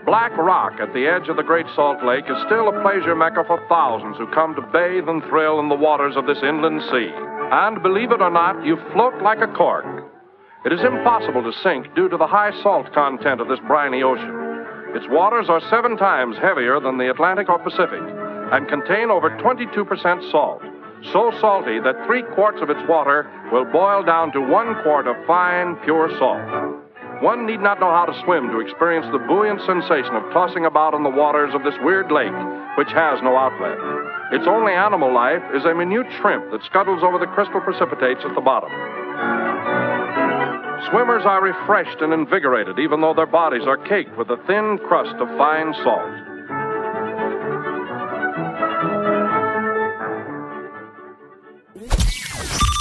Black Rock at the edge of the Great Salt Lake is still a pleasure mecca for thousands who come to bathe and thrill in the waters of this inland sea. And believe it or not, you float like a cork. It is impossible to sink due to the high salt content of this briny ocean. Its waters are 7 times heavier than the Atlantic or Pacific and contain over 22% salt. So salty that 3 quarts of its water will boil down to 1 quart of fine, pure salt. One need not know how to swim to experience the buoyant sensation of tossing about in the waters of this weird lake, which has no outlet. Its only animal life is a minute shrimp that scuttles over the crystal precipitates at the bottom. Swimmers are refreshed and invigorated, even though their bodies are caked with a thin crust of fine salt.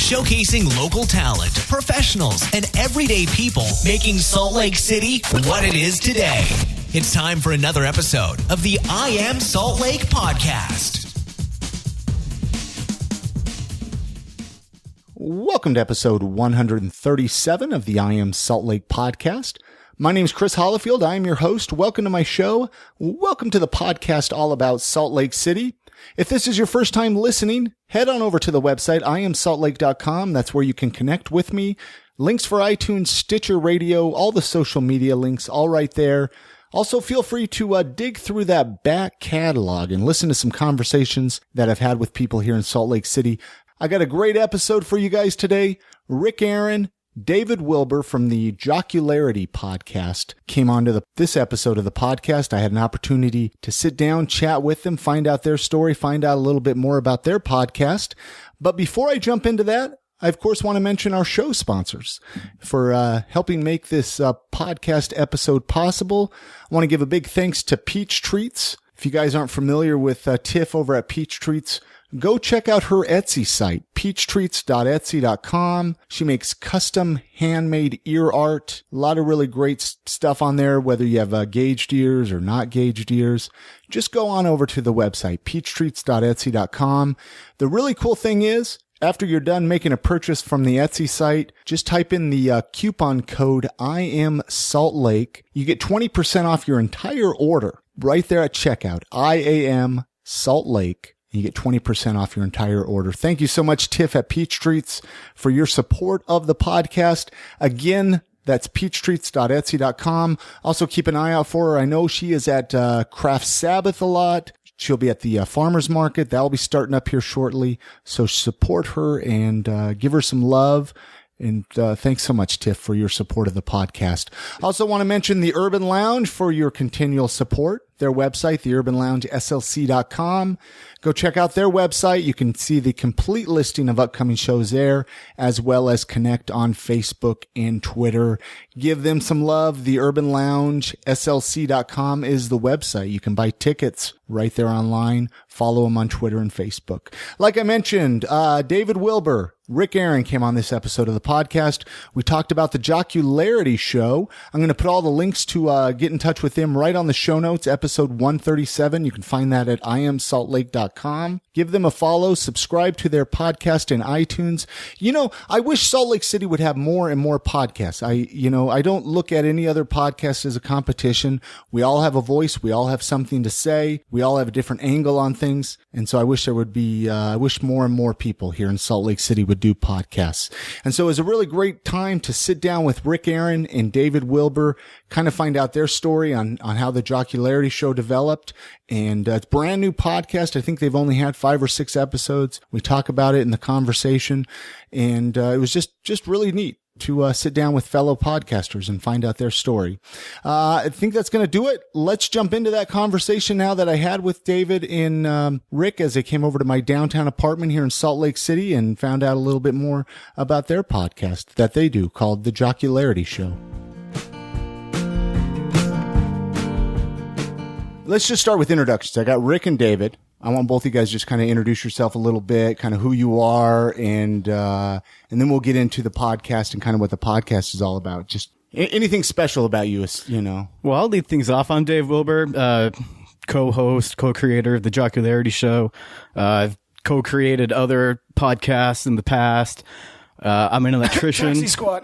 Showcasing local talent, professionals, and everyday people, making Salt Lake City what it is today. It's time for another episode of the I Am Salt Lake podcast. Welcome to episode 137 of the I Am Salt Lake podcast. My name is Chris Hollifield. I am your host. Welcome to my show. Welcome to the podcast all about Salt Lake City. If this is your first time listening, head on over to the website, iamsaltlake.com. That's where you can connect with me. Links for iTunes, Stitcher Radio, all the social media links, all right there. Also, feel free to dig through that back catalog and listen to some conversations that I've had with people here in Salt Lake City. I got a great episode for you guys today. Rick Aaron, David Wilbur from the Jockularity podcast came on to this episode of the podcast. I had an opportunity to sit down, chat with them, find out their story, find out a little bit more about their podcast. But before I jump into that, I, of course, want to mention our show sponsors for helping make this podcast episode possible. I want to give a big thanks to Peach Treats. If you guys aren't familiar with Tiff over at Peach Treats, go check out her Etsy site, peachtreats.etsy.com. She makes custom handmade ear art. A lot of really great stuff on there, whether you have gauged ears or not gauged ears. Just go on over to the website, peachtreats.etsy.com. The really cool thing is, after you're done making a purchase from the Etsy site, just type in the coupon code IAMSaltLake. You get 20% off your entire order right there at checkout, IAMSaltLake. You get 20% off your entire order. Thank you so much, Tiff at Peach Treats, for your support of the podcast. Again, that's peachtreats.etsy.com. Also, keep an eye out for her. I know she is at Craft Sabbath a lot. She'll be at the farmer's market. That'll be starting up here shortly. So support her and give her some love. And thanks so much, Tiff, for your support of the podcast. I also want to mention the Urban Lounge for your continual support. Their website, theurbanloungeslc.com. Go check out their website. You can see the complete listing of upcoming shows there, as well as connect on Facebook and Twitter. Give them some love. Theurbanloungeslc.com is the website. You can buy tickets right there online. Follow them on Twitter and Facebook. Like I mentioned, David Wilbur, Rick Aaron came on this episode of the podcast. We talked about the Jockularity Show. I'm going to put all the links to get in touch with them right on the show notes, episode 137. You can find that at iamsaltlake.com. Give them a follow, subscribe to their podcast in iTunes. You know, I wish Salt Lake City would have more and more podcasts. I don't look at any other podcast as a competition. We all have a voice. We all have something to say. We all have a different angle on things. And so I wish there would be, I wish more and more people here in Salt Lake City would do podcasts. And so it was a really great time to sit down with Rick Aaron and David Wilbur, kind of find out their story on how the Jockularity Show developed. And it's a brand new podcast. I think they've only had 5 or 6 episodes. We talk about it in the conversation, and it was just really neat to sit down with fellow podcasters and find out their story. I think that's going to do it. Let's jump into that conversation now that I had with David and Rick as they came over to my downtown apartment here in Salt Lake City and found out a little bit more about their podcast that they do called The Jockularity Show. Let's just start with introductions. I got Rick and David. I want both of you guys just kind of introduce yourself a little bit, kind of who you are, and then we'll get into the podcast and kind of what the podcast is all about. Just anything special about you, you know. Well, I'll lead things off. I'm Dave Wilbur, co-host, co-creator of the Jockularity Show. I've co-created other podcasts in the past. I'm an electrician. Taxi squad.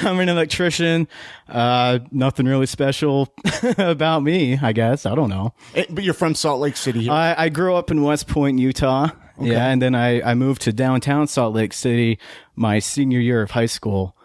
I'm an electrician. Nothing really special about me, I guess. I don't know. But you're from Salt Lake City. I grew up in West Point, Utah. Okay. Yeah, and then I moved to downtown Salt Lake City my senior year of high school.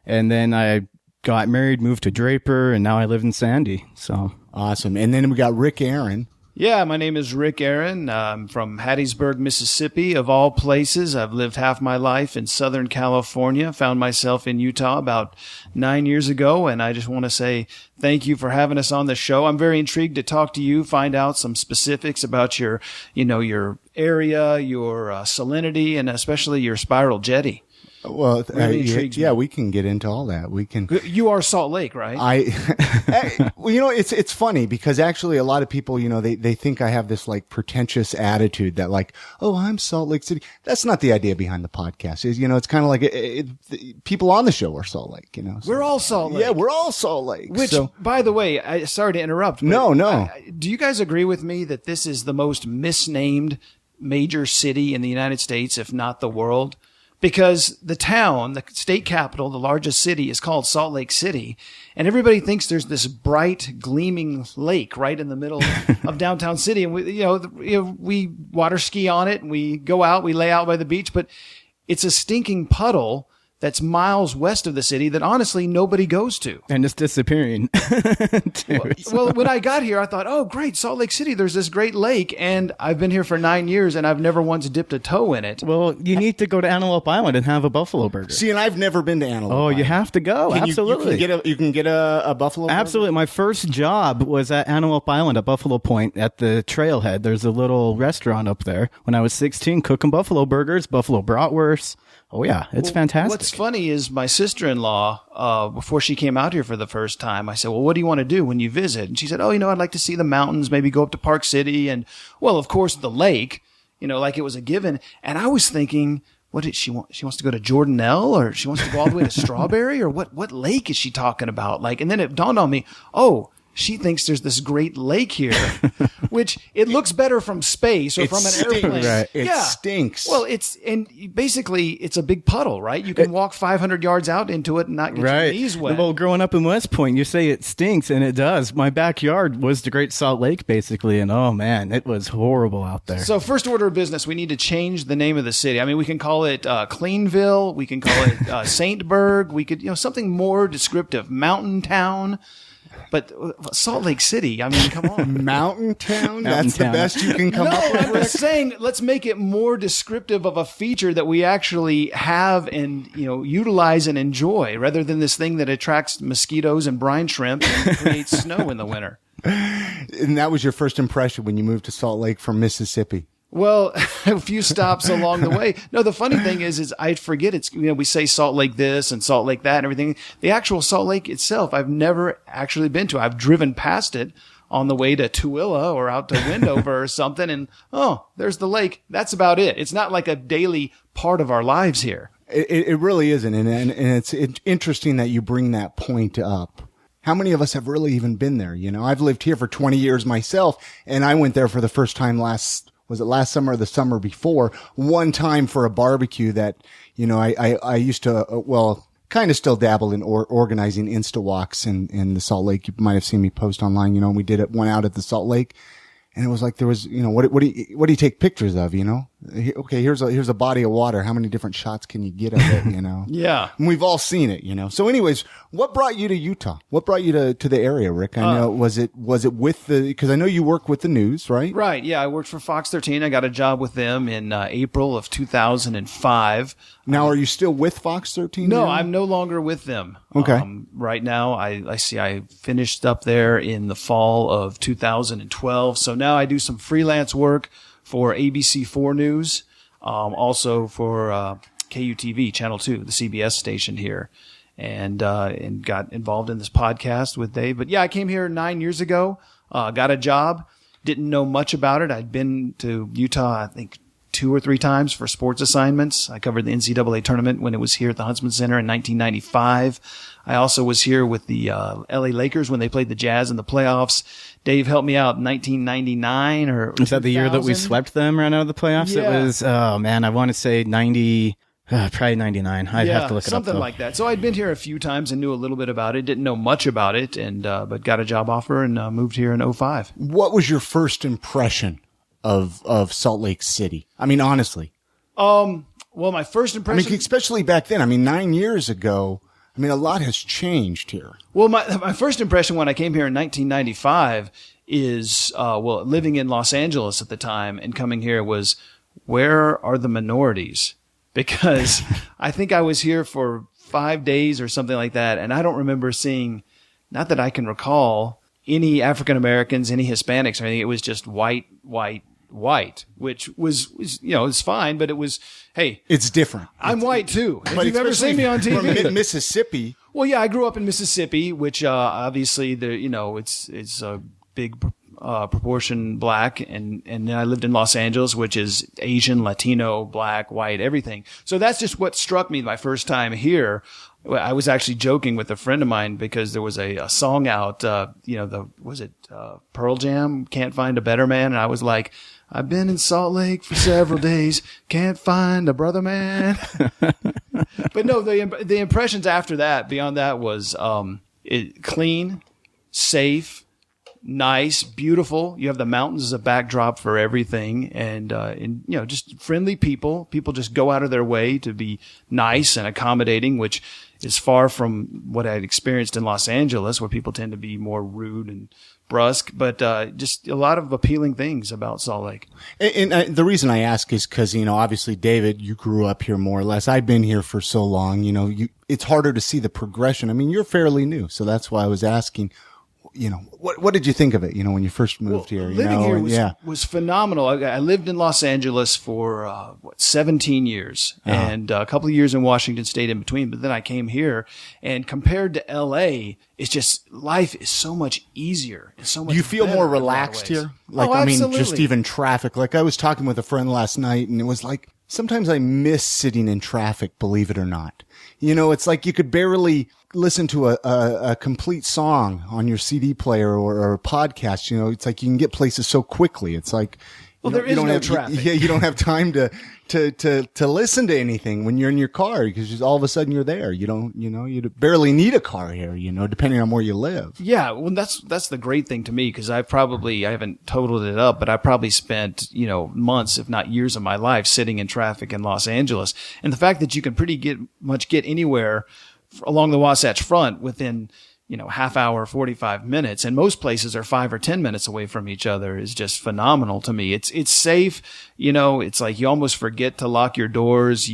And then I got married, moved to Draper, and now I live in Sandy. So awesome. And then we got Rick Aaron. Yeah, my name is Rick Aaron. I'm from Hattiesburg, Mississippi, of all places. I've lived half my life in Southern California, found myself in Utah about 9 years ago, and I just want to say thank you for having us on the show. I'm very intrigued to talk to you, find out some specifics about your area, your salinity, and especially your spiral jetty. Well, yeah, we can get into all that. We can. You are Salt Lake, right? Well, it's funny because actually a lot of people, they think I have this like pretentious attitude that like, oh, I'm Salt Lake City. That's not the idea behind the podcast. Is it's kind of like people on the show are Salt Lake. So. We're all Salt Lake. Yeah, we're all Salt Lake. Which, by the way, sorry to interrupt. But No. Do you guys agree with me that this is the most misnamed major city in the United States, if not the world? Because the town, the state capital, the largest city is called Salt Lake City. And everybody thinks there's this bright, gleaming lake right in the middle of downtown city. And we water ski on it and we go out, we lay out by the beach, but it's a stinking puddle that's miles west of the city that honestly nobody goes to. And it's disappearing. Well, when I got here, I thought, oh, great, Salt Lake City, there's this great lake. And I've been here for 9 years and I've never once dipped a toe in it. Well, you need to go to Antelope Island and have a buffalo burger. See, and I've never been to Antelope Island. You have to go. Absolutely. You can get a buffalo burger? Absolutely. My first job was at Antelope Island at Buffalo Point at the trailhead. There's a little restaurant up there. When I was 16, cooking buffalo burgers, buffalo bratwurst. Oh, yeah. It's fantastic. What's funny is my sister-in-law, before she came out here for the first time, I said, well, what do you want to do when you visit? And she said, I'd like to see the mountains, maybe go up to Park City. And, well, of course, the lake, like it was a given. And I was thinking, what did she want? She wants to go to Jordanelle, or she wants to go all the way to Strawberry, or what lake is she talking about? And then it dawned on me, she thinks there's this great lake here, which it looks better from space or from an airplane. Right. It stinks. Well, basically it's a big puddle, right? You can walk 500 yards out into it and not get your knees wet. Well, growing up in West Point, you say it stinks, and it does. My backyard was the Great Salt Lake, basically, and oh man, it was horrible out there. So first order of business, we need to change the name of the city. I mean, we can call it Cleanville. We can call it Saintburg. We could, something more descriptive, Mountain Town. But Salt Lake City, I mean, come on. Mountain Town? That's the best you can come up with? I'm just saying, let's make it more descriptive of a feature that we actually have and, utilize and enjoy, rather than this thing that attracts mosquitoes and brine shrimp and creates snow in the winter. And that was your first impression when you moved to Salt Lake from Mississippi? Well, a few stops along the way. No, the funny thing is I forget it's, we say Salt Lake this and Salt Lake that and everything. The actual Salt Lake itself, I've never actually been to. I've driven past it on the way to Tooele or out to Wendover or something. And, there's the lake. That's about it. It's not like a daily part of our lives here. It really isn't. And it's interesting that you bring that point up. How many of us have really even been there? I've lived here for 20 years myself, and I went there for the first time last summer or the summer before, one time for a barbecue that, I used to, kind of still dabble in organizing Insta walks in the Salt Lake. You might have seen me post online, and we did it, went out at the Salt Lake, and it was like there was, what do you take pictures of, Okay, here's a body of water. How many different shots can you get of it, Yeah. And we've all seen it, So anyways, what brought you to Utah? What brought you to the area, Rick? I know, was it with because I know you work with the news, right? Right. Yeah. I worked for Fox 13. I got a job with them in April of 2005. Now, are you still with Fox 13? No, now? I'm no longer with them. Okay. Right now, I finished up there in the fall of 2012. So now I do some freelance work for ABC4 News, also for KUTV, Channel 2, the CBS station here, and got involved in this podcast with Dave. But yeah, I came here 9 years ago, got a job, didn't know much about it. I'd been to Utah, I think, 2 or 3 times for sports assignments. I covered the NCAA tournament when it was here at the Huntsman Center in 1995. I also was here with the LA Lakers when they played the Jazz in the playoffs. Dave helped me out in 1999 or is that the year that we swept them right out of the playoffs? Yeah. It was, I want to say 90. Probably 99. I'd have to look it up. Something like that. So I'd been here a few times and knew a little bit about it. Didn't know much about it, and but got a job offer and moved here in 2005. What was your first impression of Salt Lake City? I mean, honestly. Well, my first impression. I mean, especially back then. I mean, 9 years ago. I mean, a lot has changed here. Well, my first impression when I came here in 1995 is, living in Los Angeles at the time and coming here was, where are the minorities? Because I think I was here for 5 days or something like that, and I don't remember seeing, not that I can recall, any African Americans, any Hispanics or anything. It was just white, which was it's fine, but it was, hey, it's different. I'm white too. If you've ever especially seen me on TV, from Mississippi. Well, yeah, I grew up in Mississippi, which obviously it's a big proportion black, and then I lived in Los Angeles, which is Asian, Latino, black, white, everything. So that's just what struck me my first time here. I was actually joking with a friend of mine because there was a song out, Pearl Jam, Can't Find a Better Man, and I was like, I've been in Salt Lake for several days, can't find a brother man. But no, the impressions after that, beyond that, was clean, safe, nice, beautiful. You have the mountains as a backdrop for everything, and just friendly people. People just go out of their way to be nice and accommodating, which is far from what I'd experienced in Los Angeles, where people tend to be more rude and brusque, but just a lot of appealing things about Salt Lake. And the reason I ask is because, obviously, David, you grew up here more or less. I've been here for so long, it's harder to see the progression. I mean, you're fairly new, so that's why I was asking, what did you think of it, when you first moved here? Living here was phenomenal. I lived in Los Angeles for, 17 years and a couple of years in Washington State in between. But then I came here, and compared to LA, it's just, life is so much easier. It's so much. Do you feel better more in a lot of relaxed ways. here? Absolutely. Just even traffic. Like I was talking with a friend last night, and it was like, sometimes I miss sitting in traffic, believe it or not. It's like you could barely listen to a complete song on your CD player or a podcast. It's like you can get places so quickly. It's like, there is no traffic. You don't have time to listen to anything when you're in your car because just all of a sudden you're there. You barely need a car here, depending on where you live. Yeah. Well, that's the great thing to me, because I haven't totaled it up, but I probably spent, months, if not years of my life sitting in traffic in Los Angeles. And the fact that you can pretty much get anywhere along the Wasatch Front within, half hour, 45 minutes. And most places are 5 or 10 minutes away from each other is just phenomenal to me. It's safe. It's like you almost forget to lock your doors.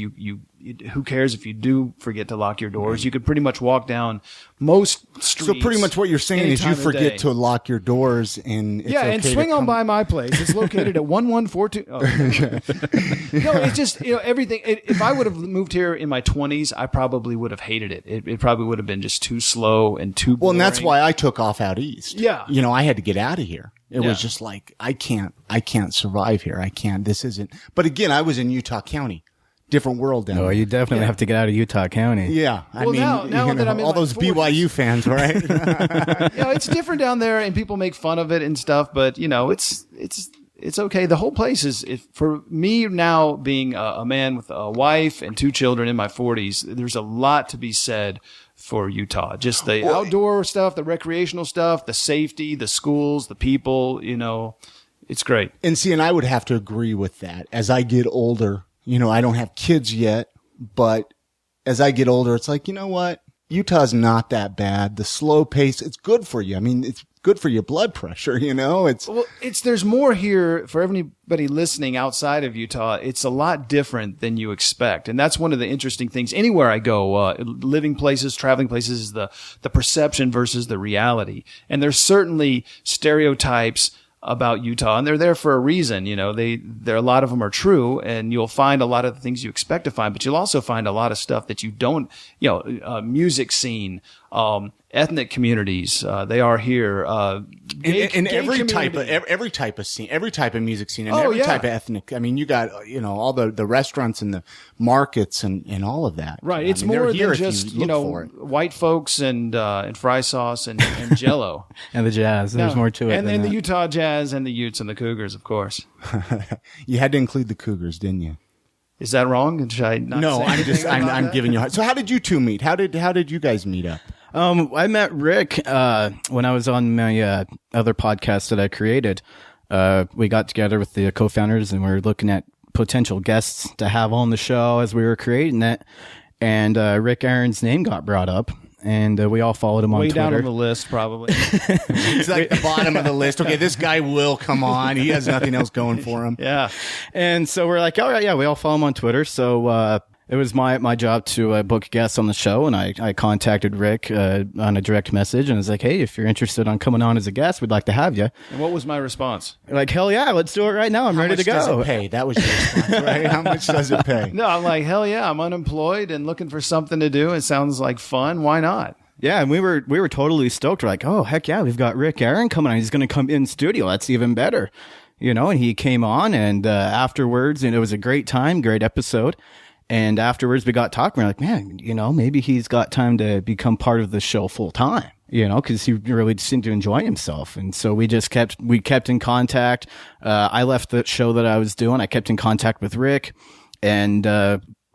Who cares if you do forget to lock your doors? You could pretty much walk down most streets. So pretty much what you're saying is you forget to lock your doors, and it's and swing on by my place. It's located at 1142. Oh. No, it's just everything. If I would have moved here in my 20s, I probably would have hated it. It probably would have been just too slow and too boring. Well, and that's why I took off out east. Yeah, I had to get out of here. It was just like I can't survive here. I can't. This isn't. But again, I was in Utah County. Different world down there. Oh, you definitely have to get out of Utah County. Yeah. I mean, now that I'm in all those 40s. BYU fans, right? It's different down there, and people make fun of it and stuff, but it's okay. The whole place is, for me now, being a man with a wife and 2 children in my 40s, there's a lot to be said for Utah. Just the outdoor stuff, the recreational stuff, the safety, the schools, the people, it's great. And I would have to agree with that. As I get older, I don't have kids yet, but as I get older, it's like, what? Utah's not that bad. The slow pace, it's good for you. I mean, it's good for your blood pressure, there's more here for everybody listening outside of Utah. It's a lot different than you expect. And that's one of the interesting things. Anywhere I go, living places, traveling places, is the perception versus the reality. And there's certainly stereotypes about Utah, and they're there for a reason. There a lot of them are true, and you'll find a lot of the things you expect to find, but you'll also find a lot of stuff that you don't, music scene, ethnic communities, they are here, and every type of scene, every type of music scene, and every type of ethnic. I mean, you got, all the restaurants and the markets and all of that. Right. It's more than just, white folks and fry sauce and Jell-O. And the jazz. There's more to it. And then the Utah Jazz and the Utes and the Cougars, of course. You had to include the Cougars, didn't you? Is that wrong? Should I not No, say I'm anything just about I'm that? giving you. So how did you two meet? How did you guys meet up? I met Rick when I was on my other podcast that I created. We got together with the co-founders and we were looking at potential guests to have on the show as we were creating it. And Rick Aaron's name got brought up. And we all followed him on Way Twitter. down on the list, probably. It's like the bottom of the list. Okay, this guy will come on. He has nothing else going for him. Yeah. And so we're like, all right, yeah, we all follow him on Twitter. So it was my job to book guests on the show. And I contacted Rick on a direct message and was like, hey, if you're interested on coming on as a guest, we'd like to have you. And what was my response? Like, hell yeah, let's do it right now. I'm ready to go. How much does it pay? That was your response, right? How much does it pay? No, I'm like, hell yeah, I'm unemployed and looking for something to do. It sounds like fun. Why not? Yeah, and we were totally stoked. We're like, oh, heck yeah, we've got Rick Aaron coming on. He's going to come in studio. That's even better. And he came on and afterwards, and it was a great time, great episode. And afterwards we got talking. We're like, man, maybe he's got time to become part of the show full time, because he really seemed to enjoy himself. And so we kept in contact. I left the show that I was doing. I kept in contact with Rick and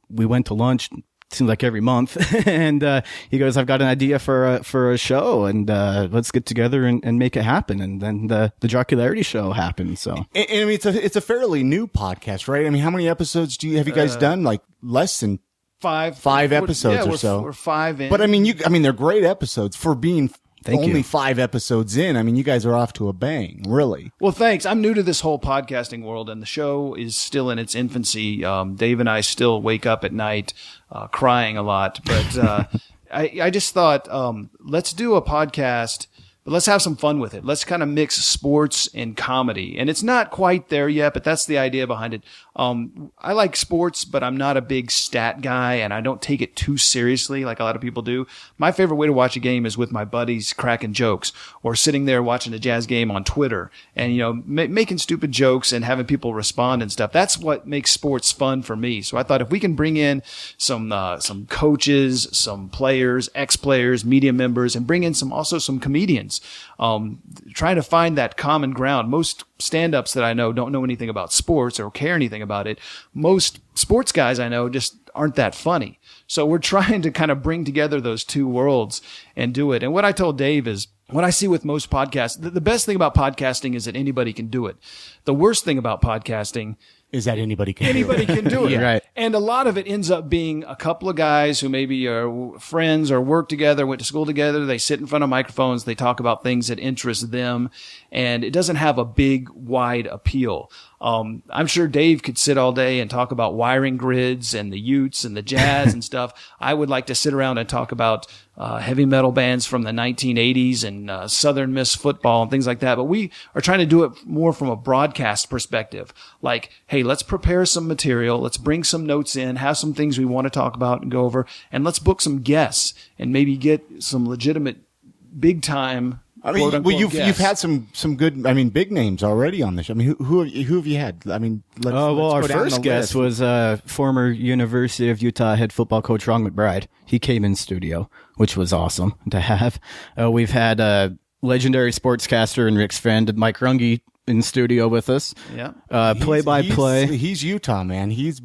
we went to lunch. Seems like every month. And he goes, I've got an idea for a show and let's get together and make it happen. And then the Jockularity Show happened. So And I mean, it's a fairly new podcast, right? I mean, how many episodes have you guys done? Like less than five episodes or so. We're 5 in. But I mean, they're great episodes for being Thank only you. 5 episodes in. I mean, you guys are off to a bang, really. Well, thanks. I'm new to this whole podcasting world, and the show is still in its infancy. Dave and I still wake up at night crying a lot. But I just thought, let's do a podcast, but let's have some fun with it. Let's kind of mix sports and comedy. And it's not quite there yet, but that's the idea behind it. I like sports, but I'm not a big stat guy, and I don't take it too seriously like a lot of people do. My favorite way to watch a game is with my buddies cracking jokes or sitting there watching a Jazz game on Twitter and, making stupid jokes and having people respond and stuff. That's what makes sports fun for me. So I thought if we can bring in some coaches, some players, ex-players, media members, and bring in some comedians, trying to find that common ground. Most stand-ups that I know don't know anything about sports or care anything about it. Most sports guys I know just aren't that funny. So we're trying to kind of bring together those two worlds and do it. And what I told Dave is, what I see with most podcasts, the best thing about podcasting is that anybody can do it. The worst thing about podcasting Is that anybody can do it. Yeah. Right. And a lot of it ends up being a couple of guys who maybe are friends or work together, went to school together. They sit in front of microphones. They talk about things that interest them. And it doesn't have a big, wide appeal. I'm sure Dave could sit all day and talk about wiring grids and the Utes and the Jazz and stuff. I would like to sit around and talk about heavy metal bands from the 1980s and Southern Miss football and things like that. But we are trying to do it more from a broadcast perspective. Like, hey, let's prepare some material. Let's bring some notes in, have some things we want to talk about and go over, and let's book some guests and maybe get some legitimate big time. I mean, well, you've guests. had some good, big names already on the show. I mean, who have you had? I mean, let's our go down first the guest list. was former University of Utah head football coach Ron McBride. He came in studio, which was awesome to have. We've had legendary sportscaster and Rick's friend Mike Runge in studio with us. Yeah. Play-by-play. He's Utah, man. He's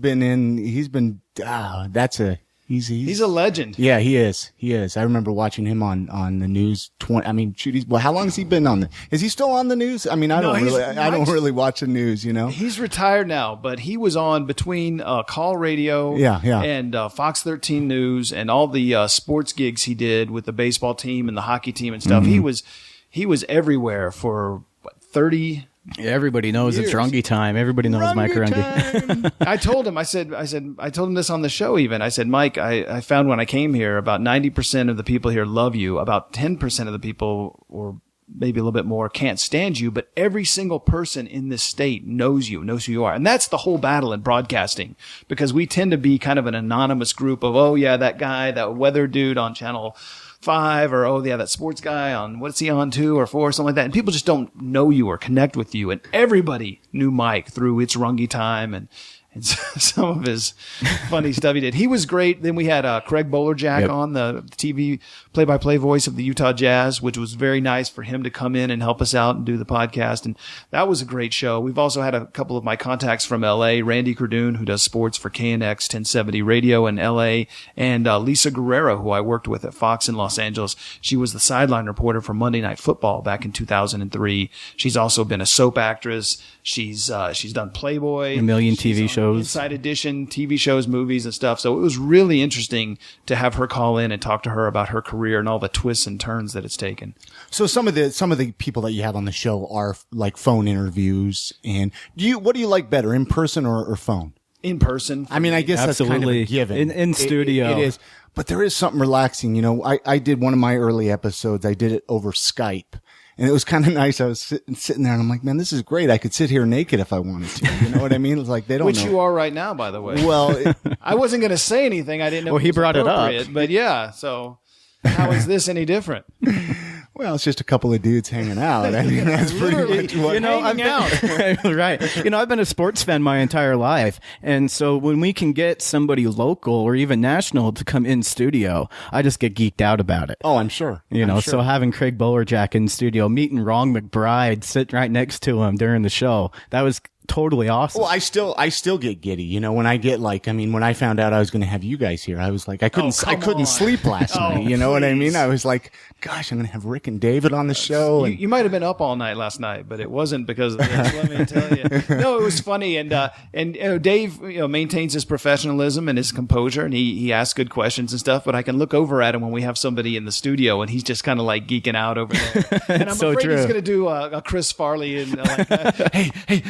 a legend. Yeah, he is. I remember watching him on the news. How long has he been is he still on the news? I mean, I don't really watch the news, He's retired now, but he was on between Call Radio and Fox 13 News and all the sports gigs he did with the baseball team and the hockey team and stuff. Mm-hmm. He was everywhere for 30 Yeah, everybody knows years. It's Runge time. Everybody knows Mike Runge. I told him, I told him this on the show even. I said, Mike, I found when I came here, about 90% of the people here love you. About 10% of the people, or maybe a little bit more, can't stand you. But every single person in this state knows who you are. And that's the whole battle in broadcasting, because we tend to be kind of an anonymous group of, oh yeah, that guy, that weather dude on Channel 5, or oh yeah, that sports guy on, what's he on, 2 or 4, something like that. And people just don't know you or connect with you. And everybody knew Mike through It's Runge Time and some of his funny stuff he did. He was great. Then we had Craig Bolerjack on, the TV play-by-play voice of the Utah Jazz, which was very nice for him to come in and help us out and do the podcast. And that was a great show. We've also had a couple of my contacts from L.A., Randy Cardoon, who does sports for KNX 1070 Radio in L.A., and Lisa Guerrero, who I worked with at Fox in Los Angeles. She was the sideline reporter for Monday Night Football back in 2003. She's also been a soap actress. She's done Playboy, a million TV shows, Inside Edition, TV shows, movies, and stuff. So it was really interesting to have her call in and talk to her about her career and all the twists and turns that it's taken. So some of the people that you have on the show are like phone interviews. And what do you like better, in person or phone? In person. I mean, I guess absolutely. That's kind of a given. In studio. It is. But there is something relaxing. You know, I did one of my early episodes. I did it over Skype. And it was kind of nice. I was sitting there and I'm like, man, this is great. I could sit here naked if I wanted to. You know what I mean? It's like they don't know. Which you are right now, by the way. Well, I wasn't going to say anything. I didn't know. Well, he brought it up. But yeah, so how is this any different? Well, it's just a couple of dudes hanging out. I mean, that's pretty much what. You know, right. You know, I've been a sports fan my entire life. And so when we can get somebody local or even national to come in studio, I just get geeked out about it. Oh, I'm sure. So having Craig Bolerjack in studio, meeting Ron McBride, sit right next to him during the show, that was totally awesome. Well, I still get giddy. You know, when I get when I found out I was going to have you guys here, I was like, I couldn't sleep last night. You know what I mean? I was like, gosh, I'm going to have Rick and David on the show. You might have been up all night last night, but it wasn't because of this. Let me tell you. No, it was funny. And Dave, maintains his professionalism and his composure, and he asks good questions and stuff, but I can look over at him when we have somebody in the studio and he's just kind of like geeking out over there. And I'm so afraid true. he's going to do a Chris Farley and hey,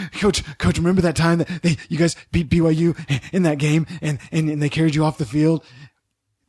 Coach, remember that time that you guys beat BYU in that game and they carried you off the field?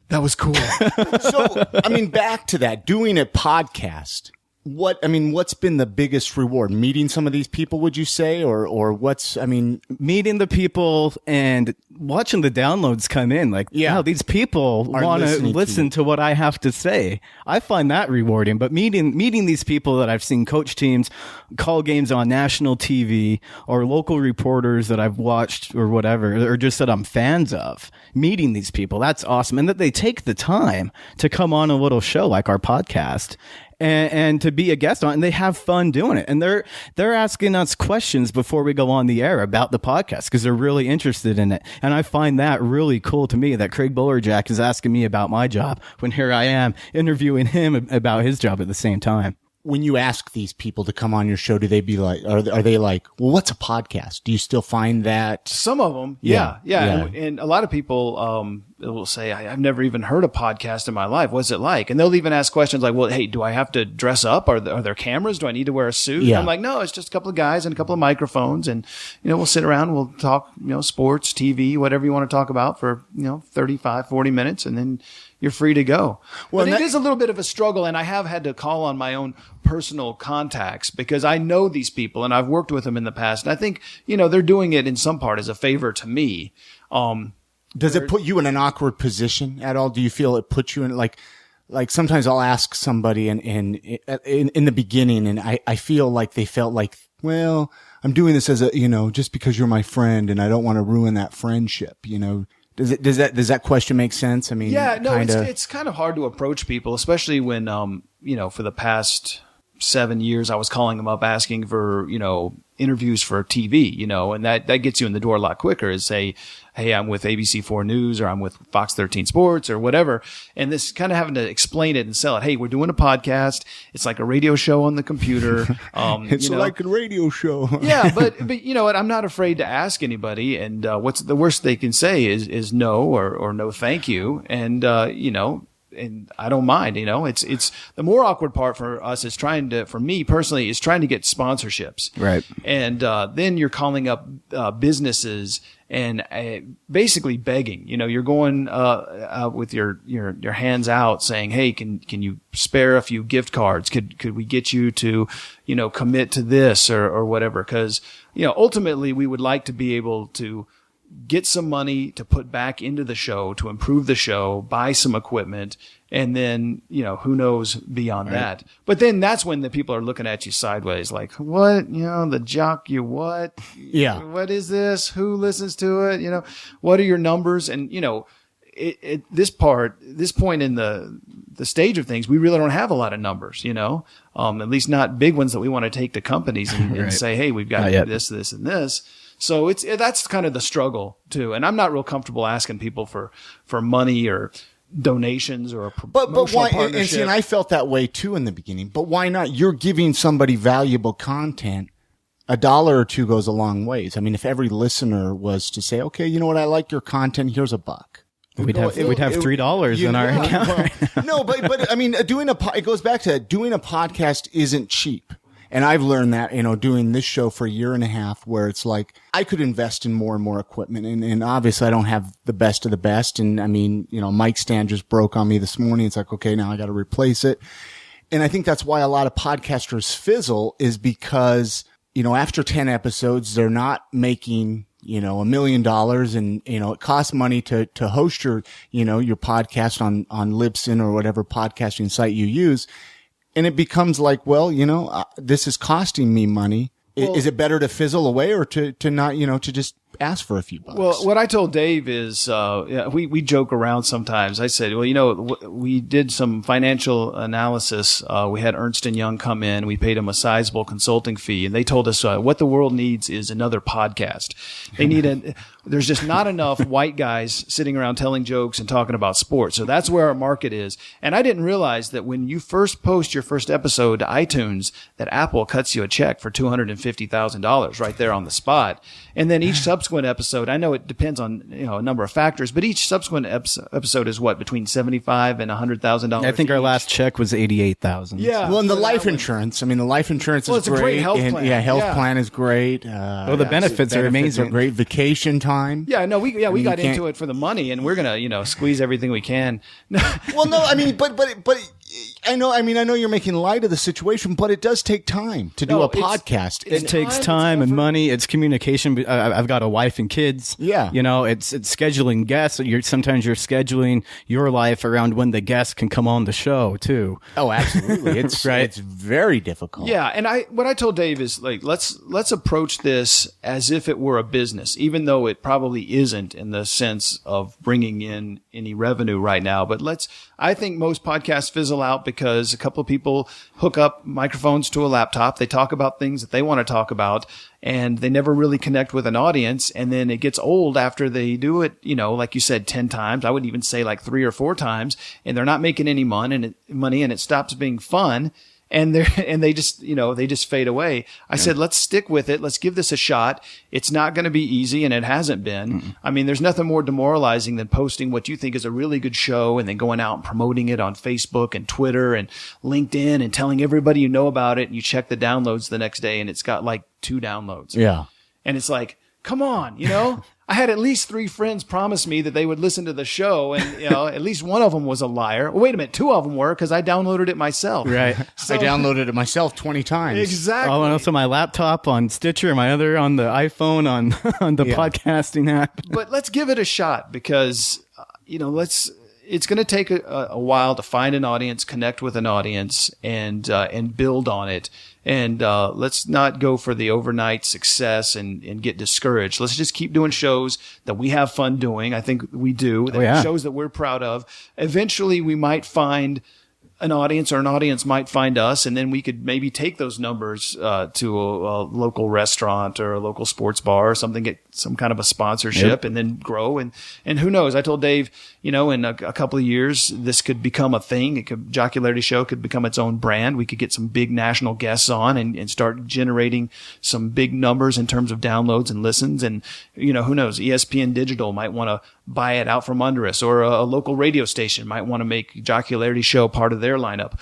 That was cool. So, I mean, back to that, doing a podcast. What's been the biggest reward? Meeting some of these people, would you say? Or meeting the people and watching the downloads come in. Like, wow, these people want to listen to what I have to say. I find that rewarding. But meeting these people that I've seen coach teams, call games on national TV, or local reporters that I've watched or whatever, or just that I'm fans of, meeting these people, that's awesome. And that they take the time to come on a little show like our podcast and to be a guest on, and they have fun doing it. And they're asking us questions before we go on the air about the podcast because they're really interested in it. And I find that really cool to me that Craig Bolerjack is asking me about my job when here I am interviewing him about his job at the same time. When you ask these people to come on your show, do they be like, are they like, well, what's a podcast? Do you still find that? Some of them. Yeah. And a lot of people, will say, I've never even heard a podcast in my life. What's it like? And they'll even ask questions like, well, hey, do I have to dress up? Are there cameras? Do I need to wear a suit? Yeah. And I'm like, no, it's just a couple of guys and a couple of microphones. And, we'll sit around, we'll talk, sports, TV, whatever you want to talk about for, 35, 40 minutes. And then you're free to go. Well, but it is a little bit of a struggle. And I have had to call on my own personal contacts because I know these people and I've worked with them in the past. And I think, they're doing it in some part as a favor to me. Does it put you in an awkward position at all? Do you feel it puts you in like sometimes I'll ask somebody and in the beginning and I feel like they felt like, well, I'm doing this as a, just because you're my friend and I don't want to ruin that friendship, Does that question make sense? I mean, it's kind of hard to approach people, especially when, for the past 7 years, I was calling them up asking for, interviews for TV, and that gets you in the door a lot quicker is say, hey, I'm with ABC4 News or I'm with Fox 13 Sports or whatever. And this kind of having to explain it and sell it. Hey, we're doing a podcast. It's like a radio show on the computer. It's like a radio show. Yeah. But you know what? I'm not afraid to ask anybody. And, what's the worst they can say is no or no, thank you. And, and I don't mind, it's the more awkward part for us is for me personally, is trying to get sponsorships. Right. And, then you're calling up, businesses and, basically begging, you're going, with your hands out saying, hey, can you spare a few gift cards? Could we get you to, commit to this or whatever? Cause, ultimately we would like to be able to, get some money to put back into the show, to improve the show, buy some equipment, and then, who knows beyond that. But then that's when the people are looking at you sideways, like, what? The jock, you what? Yeah. What is this? Who listens to it? What are your numbers? And, this point in the stage of things, we really don't have a lot of numbers, at least not big ones that we want to take to companies and say, hey, we've got this, this, and this. So that's kind of the struggle too. And I'm not real comfortable asking people for money or donations or a promotional but why? partnership. And I felt that way too in the beginning. But why not? You're giving somebody valuable content. $1 or $2 goes a long ways. I mean, if every listener was to say, okay, you know what? I like your content. Here's $1. We'd have $3 in our account. Well, no, but I mean, it goes back to doing a podcast isn't cheap. And I've learned that, doing this show for a year and a half, where it's like I could invest in more and more equipment. And obviously I don't have the best of the best. And I mean, mic stand just broke on me this morning. It's like, okay, now I got to replace it. And I think that's why a lot of podcasters fizzle, is because, after 10 episodes, they're not making, $1 million, and, it costs money to host your podcast on Libsyn or whatever podcasting site you use. And it becomes like, well, this is costing me money. Well, is it better to fizzle away or to not, to just ask for a few bucks? Well, what I told Dave is, we joke around sometimes. I said, well, we did some financial analysis. We had Ernst & Young come in. We paid them a sizable consulting fee, and they told us what the world needs is another podcast. They need there's just not enough white guys sitting around telling jokes and talking about sports. So that's where our market is. And I didn't realize that when you first post your first episode to iTunes, that Apple cuts you a check for $250,000 right there on the spot. And then each subsequent episode, I know it depends on, a number of factors, but each subsequent episode is between $75,000 and $100,000. I think our last check was $88,000. Yeah. Well, and the life insurance. I mean, the life insurance is it's a great health plan. Yeah, health plan is great. The benefits are amazing. Great vacation time. Yeah, no, we got into it for the money, and we're gonna, squeeze everything we can. Well, no, I mean, but I know you're making light of the situation, but it does take time to do a podcast. It takes time and money. It's communication. I've got a wife and kids. Yeah. It's scheduling guests. Sometimes you're scheduling your life around when the guests can come on the show too. Oh, absolutely. It's right. It's very difficult. Yeah. And what I told Dave is let's approach this as if it were a business, even though it probably isn't in the sense of bringing in any revenue right now. But I think most podcasts fizzle out because a couple of people hook up microphones to a laptop. They talk about things that they want to talk about, and they never really connect with an audience. And then it gets old after they do it, like you said, 10 times. I would even say like 3 or 4 times, and they're not making any money, and it stops being fun. And they just fade away. I said, let's stick with it. Let's give this a shot. It's not going to be easy, and it hasn't been. Mm-mm. I mean, there's nothing more demoralizing than posting what you think is a really good show and then going out and promoting it on Facebook and Twitter and LinkedIn and telling everybody you know about it. And you check the downloads the next day, and it's got like 2 downloads. Yeah. And it's like, come on, I had at least 3 friends promise me that they would listen to the show, and at least one of them was a liar. Well, wait a minute, 2 of them were, because I downloaded it myself. Right. So, I downloaded it myself 20 times. Exactly. Oh, and also my laptop on Stitcher, my other on the iPhone on the podcasting app. But let's give it a shot, because it's going to take a while to find an audience, connect with an audience, and build on it. And let's not go for the overnight success and get discouraged. Let's just keep doing shows that we have fun doing. I think we do. Shows that we're proud of. Eventually, we might find an audience, or an audience might find us, and then we could maybe take those numbers to a local restaurant or a local sports bar or something, get some kind of a sponsorship, and then grow. And who knows? I told Dave, in a couple of years, this could become a thing. Jockularity Show could become its own brand. We could get some big national guests on and start generating some big numbers in terms of downloads and listens. And, who knows? ESPN Digital might want to buy it out from under us, or a local radio station might want to make Jockularity Show part of their lineup.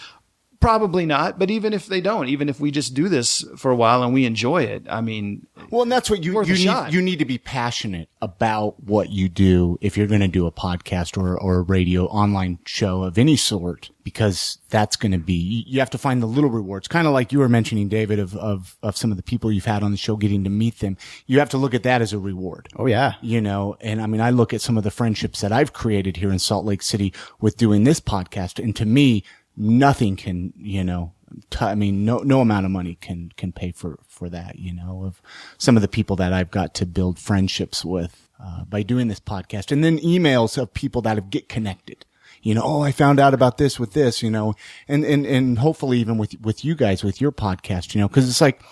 Probably not, but even if they don't, even if we just do this for a while and we enjoy it, I mean, Well, and that's what you need to be passionate about what you do if you're going to do a podcast or a radio online show of any sort, because that's going to be, you have to find the little rewards. Kind of like you were mentioning, David, of some of the people you've had on the show, getting to meet them. You have to look at that as a reward. Oh, yeah. You know, and I mean, I look at some of the friendships that I've created here in Salt Lake City with doing this podcast. And to me, nothing can, you know, no amount of money can pay for that, you know, of some of the people that I've got to build friendships with, by doing this podcast. And then emails of people that have get connected, you know, oh, I found out about this with this, you know, and hopefully even with you guys, with your podcast, you know, cause it's like,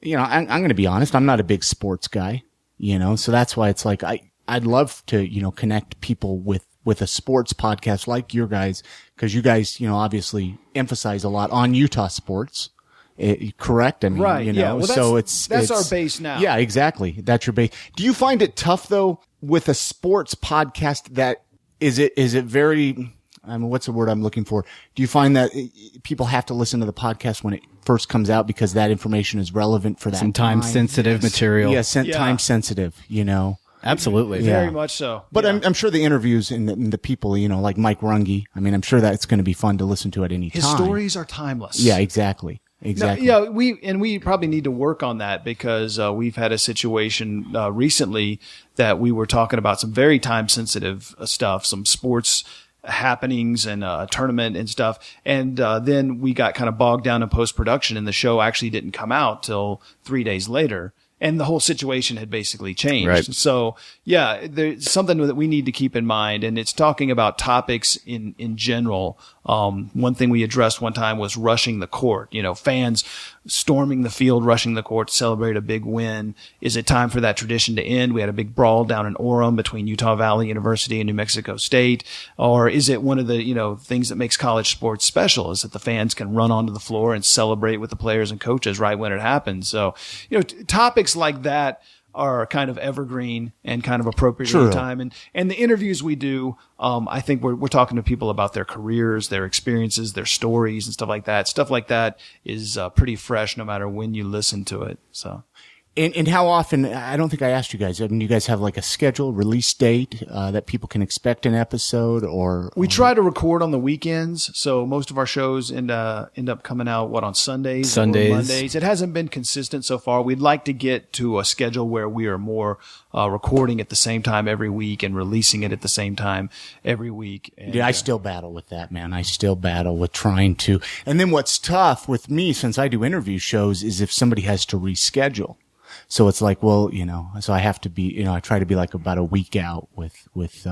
you know, I'm going to be honest. I'm not a big sports guy, you know, so that's why it's like, I'd love to, you know, connect people with a sports podcast like your guys, because you guys, you know, obviously emphasize a lot on Utah sports. Correct? I mean, right, you know, yeah. Well, so that's our base now. Yeah, exactly. That's your base. Do you find it tough though with a sports podcast that is it very, I mean, what's the word I'm looking for? Do you find that people have to listen to the podcast when it first comes out because that information is relevant for that some time sensitive material? Yes, time sensitive, you know. Absolutely. Very much so. But yeah. I'm sure the interviews and the people, you know, like Mike Runge, I mean, I'm sure that's going to be fun to listen to at any time. His stories are timeless. Yeah, exactly. Exactly. No, yeah, we probably need to work on that because we've had a situation recently that we were talking about some very time sensitive stuff, some sports happenings and a tournament and stuff. And then we got kind of bogged down in post-production and the show actually didn't come out till 3 days later. And the whole situation had basically changed. Right. So, yeah, there's something that we need to keep in mind. And it's talking about topics in general. One thing we addressed one time was rushing the court. You know, fans storming the field, rushing the court to celebrate a big win. Is it time for that tradition to end? We had a big brawl down in Orem between Utah Valley University and New Mexico State. Or is it one of the, you know, things that makes college sports special is that the fans can run onto the floor and celebrate with the players and coaches right when it happens. So, you know, topics like that are kind of evergreen and kind of appropriate at the time. And the interviews we do, I think we're talking to people about their careers, their experiences, their stories and stuff like that. Stuff like that is pretty fresh no matter when you listen to it. So. And how often, I don't think I asked you guys, I mean, you guys have like a schedule, release date, that people can expect an episode or? We try to record on the weekends. So most of our shows end up coming out, on Sundays or Mondays. It hasn't been consistent so far. We'd like to get to a schedule where we are more, recording at the same time every week and releasing it at the same time every week. And, I still battle with that, man. I still battle with trying to. And then what's tough with me, since I do interview shows, is if somebody has to reschedule. So it's like, well, you know, so I have to be, you know, I try to be like about a week out with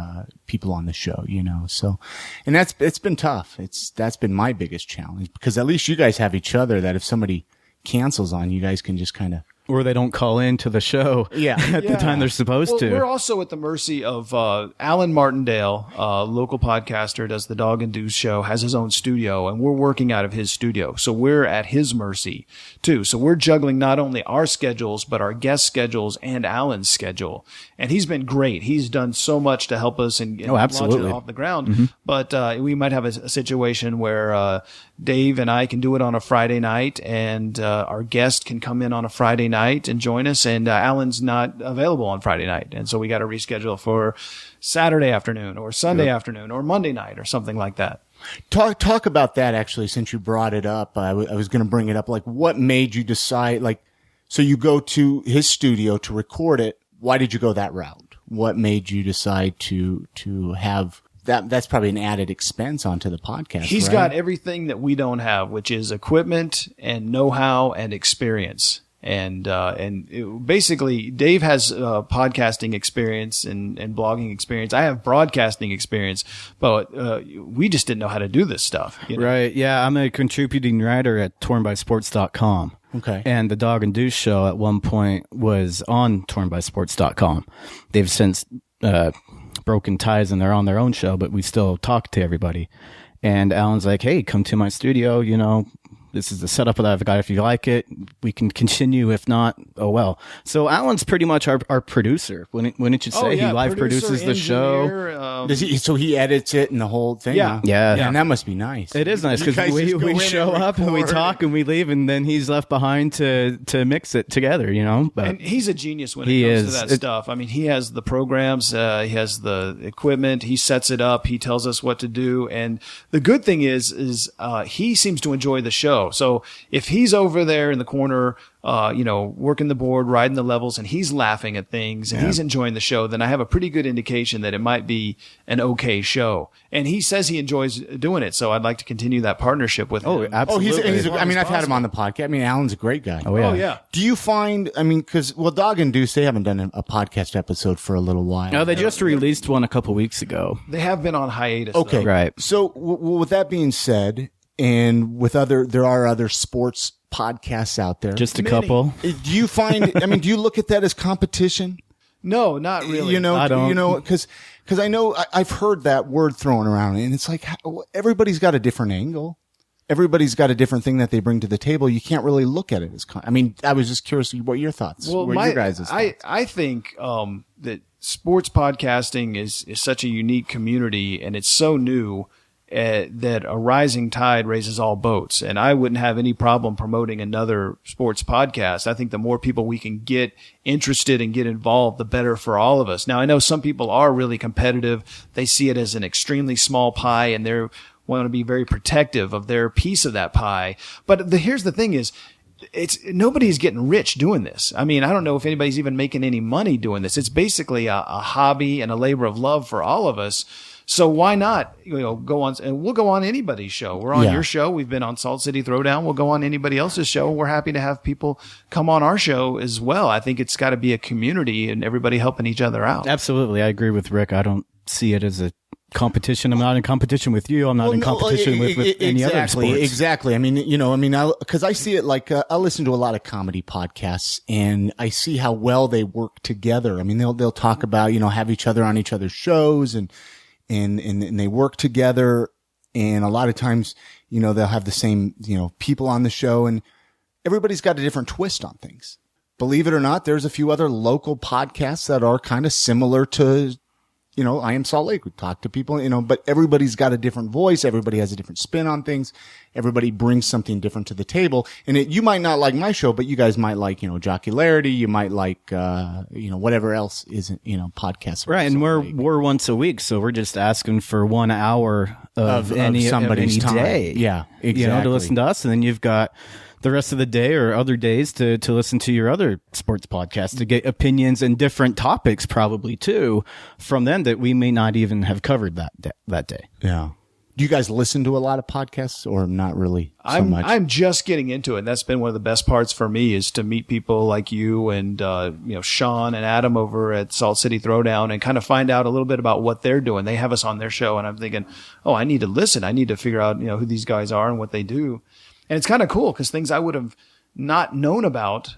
people on the show, you know, so, and it's been tough. That's been my biggest challenge because at least you guys have each other that if somebody cancels on you guys can just kind of. Or they don't call in to the show at the time they're supposed to. We're also at the mercy of Alan Martindale, local podcaster, does the Dog and Deuce show, has his own studio, and we're working out of his studio. So we're at his mercy, too. So we're juggling not only our schedules, but our guest schedules and Alan's schedule. And he's been great. He's done so much to help us and launch it off the ground. Mm-hmm. But we might have a situation where Dave and I can do it on a Friday night, and our guest can come in on a Friday night and join us, and Alan's not available on Friday night, and so we got to reschedule for Saturday afternoon or Sunday afternoon or Monday night or something like that. Talk about that, actually, since you brought it up. I was going to bring it up. Like, what made you decide, like, so you go to his studio to record it. Why did you go that route? What made you decide to have that's probably an added expense onto the podcast. He's got everything that we don't have, which is equipment and know-how and experience. And basically Dave has podcasting experience and blogging experience. I have broadcasting experience, but we just didn't know how to do this stuff. You know? Right. Yeah. I'm a contributing writer at tornbysports.com. Okay. And the Dog and Deuce show at one point was on tornbysports.com. They've since broken ties and they're on their own show, but we still talk to everybody. And Alan's like, hey, come to my studio, you know, This is the setup that I've got. If you like it, we can continue. If not, oh well. So Alan's pretty much our producer. Wouldn't you say he live produces the show? So he edits it and the whole thing? Yeah. And that must be nice. It is nice because we show up and we talk and we leave, and then he's left behind to mix it together, But and he's a genius when it comes to that stuff. I mean, he has the programs, he has the equipment, he sets it up, he tells us what to do. And the good thing is he seems to enjoy the show. So if he's over there in the corner, working the board, riding the levels, and he's laughing at things and he's enjoying the show, then I have a pretty good indication that it might be an okay show. And he says he enjoys doing it. So I'd like to continue that partnership with him. Oh, absolutely. I've had him on the podcast. I mean, Alan's a great guy. Oh, yeah. Do you find, because, Dog and Deuce, they haven't done a podcast episode for a little while. No, they just released one a couple weeks ago. They have been on hiatus. Okay. Though. Right. So with that being said, and there are other sports podcasts out there. Just a couple. Do you find, do you look at that as competition? No, not really. I don't. Because I know I've heard that word thrown around, and it's like everybody's got a different angle. Everybody's got a different thing that they bring to the table. You can't really look at it as. I was just curious what your thoughts. Well, your guys' thoughts. I think that sports podcasting is such a unique community, and it's so new. That a rising tide raises all boats. And I wouldn't have any problem promoting another sports podcast. I think the more people we can get interested and get involved, the better for all of us. Now, I know some people are really competitive. They see it as an extremely small pie, and they want to be very protective of their piece of that pie. But here's the thing is, nobody's getting rich doing this. I mean, I don't know if anybody's even making any money doing this. It's basically a hobby and a labor of love for all of us. So why not, go on, and we'll go on anybody's show. We're on your show. We've been on Salt City Throwdown. We'll go on anybody else's show. We're happy to have people come on our show as well. I think it's got to be a community and everybody helping each other out. Absolutely. I agree with Rick. I don't see it as a competition. I'm not in competition with you. I'm not in competition with any other sports. Exactly. Because I see it like, I listen to a lot of comedy podcasts and I see how well they work together. I mean, they'll talk about, have each other on each other's shows and they work together. And a lot of times, they'll have the same, people on the show, and everybody's got a different twist on things. Believe it or not, there's a few other local podcasts that are kind of similar to, I Am Salt Lake. We talk to people, but everybody's got a different voice. Everybody has a different spin on things. Everybody brings something different to the table. And you might not like my show, but you guys might like, Jockularity. You might like, whatever else is, podcasts. Right. And we're once a week. So we're just asking for 1 hour of somebody's time. Day. Yeah, exactly. To listen to us. And then you've got the rest of the day or other days to listen to your other sports podcasts, to get opinions and different topics probably too from them that we may not even have covered that day. Yeah. Do you guys listen to a lot of podcasts or not really so much? I'm just getting into it. And that's been one of the best parts for me, is to meet people like you and, Sean and Adam over at Salt City Throwdown and kind of find out a little bit about what they're doing. They have us on their show and I'm thinking, I need to listen. I need to figure out, who these guys are and what they do. And it's kind of cool because things I would have not known about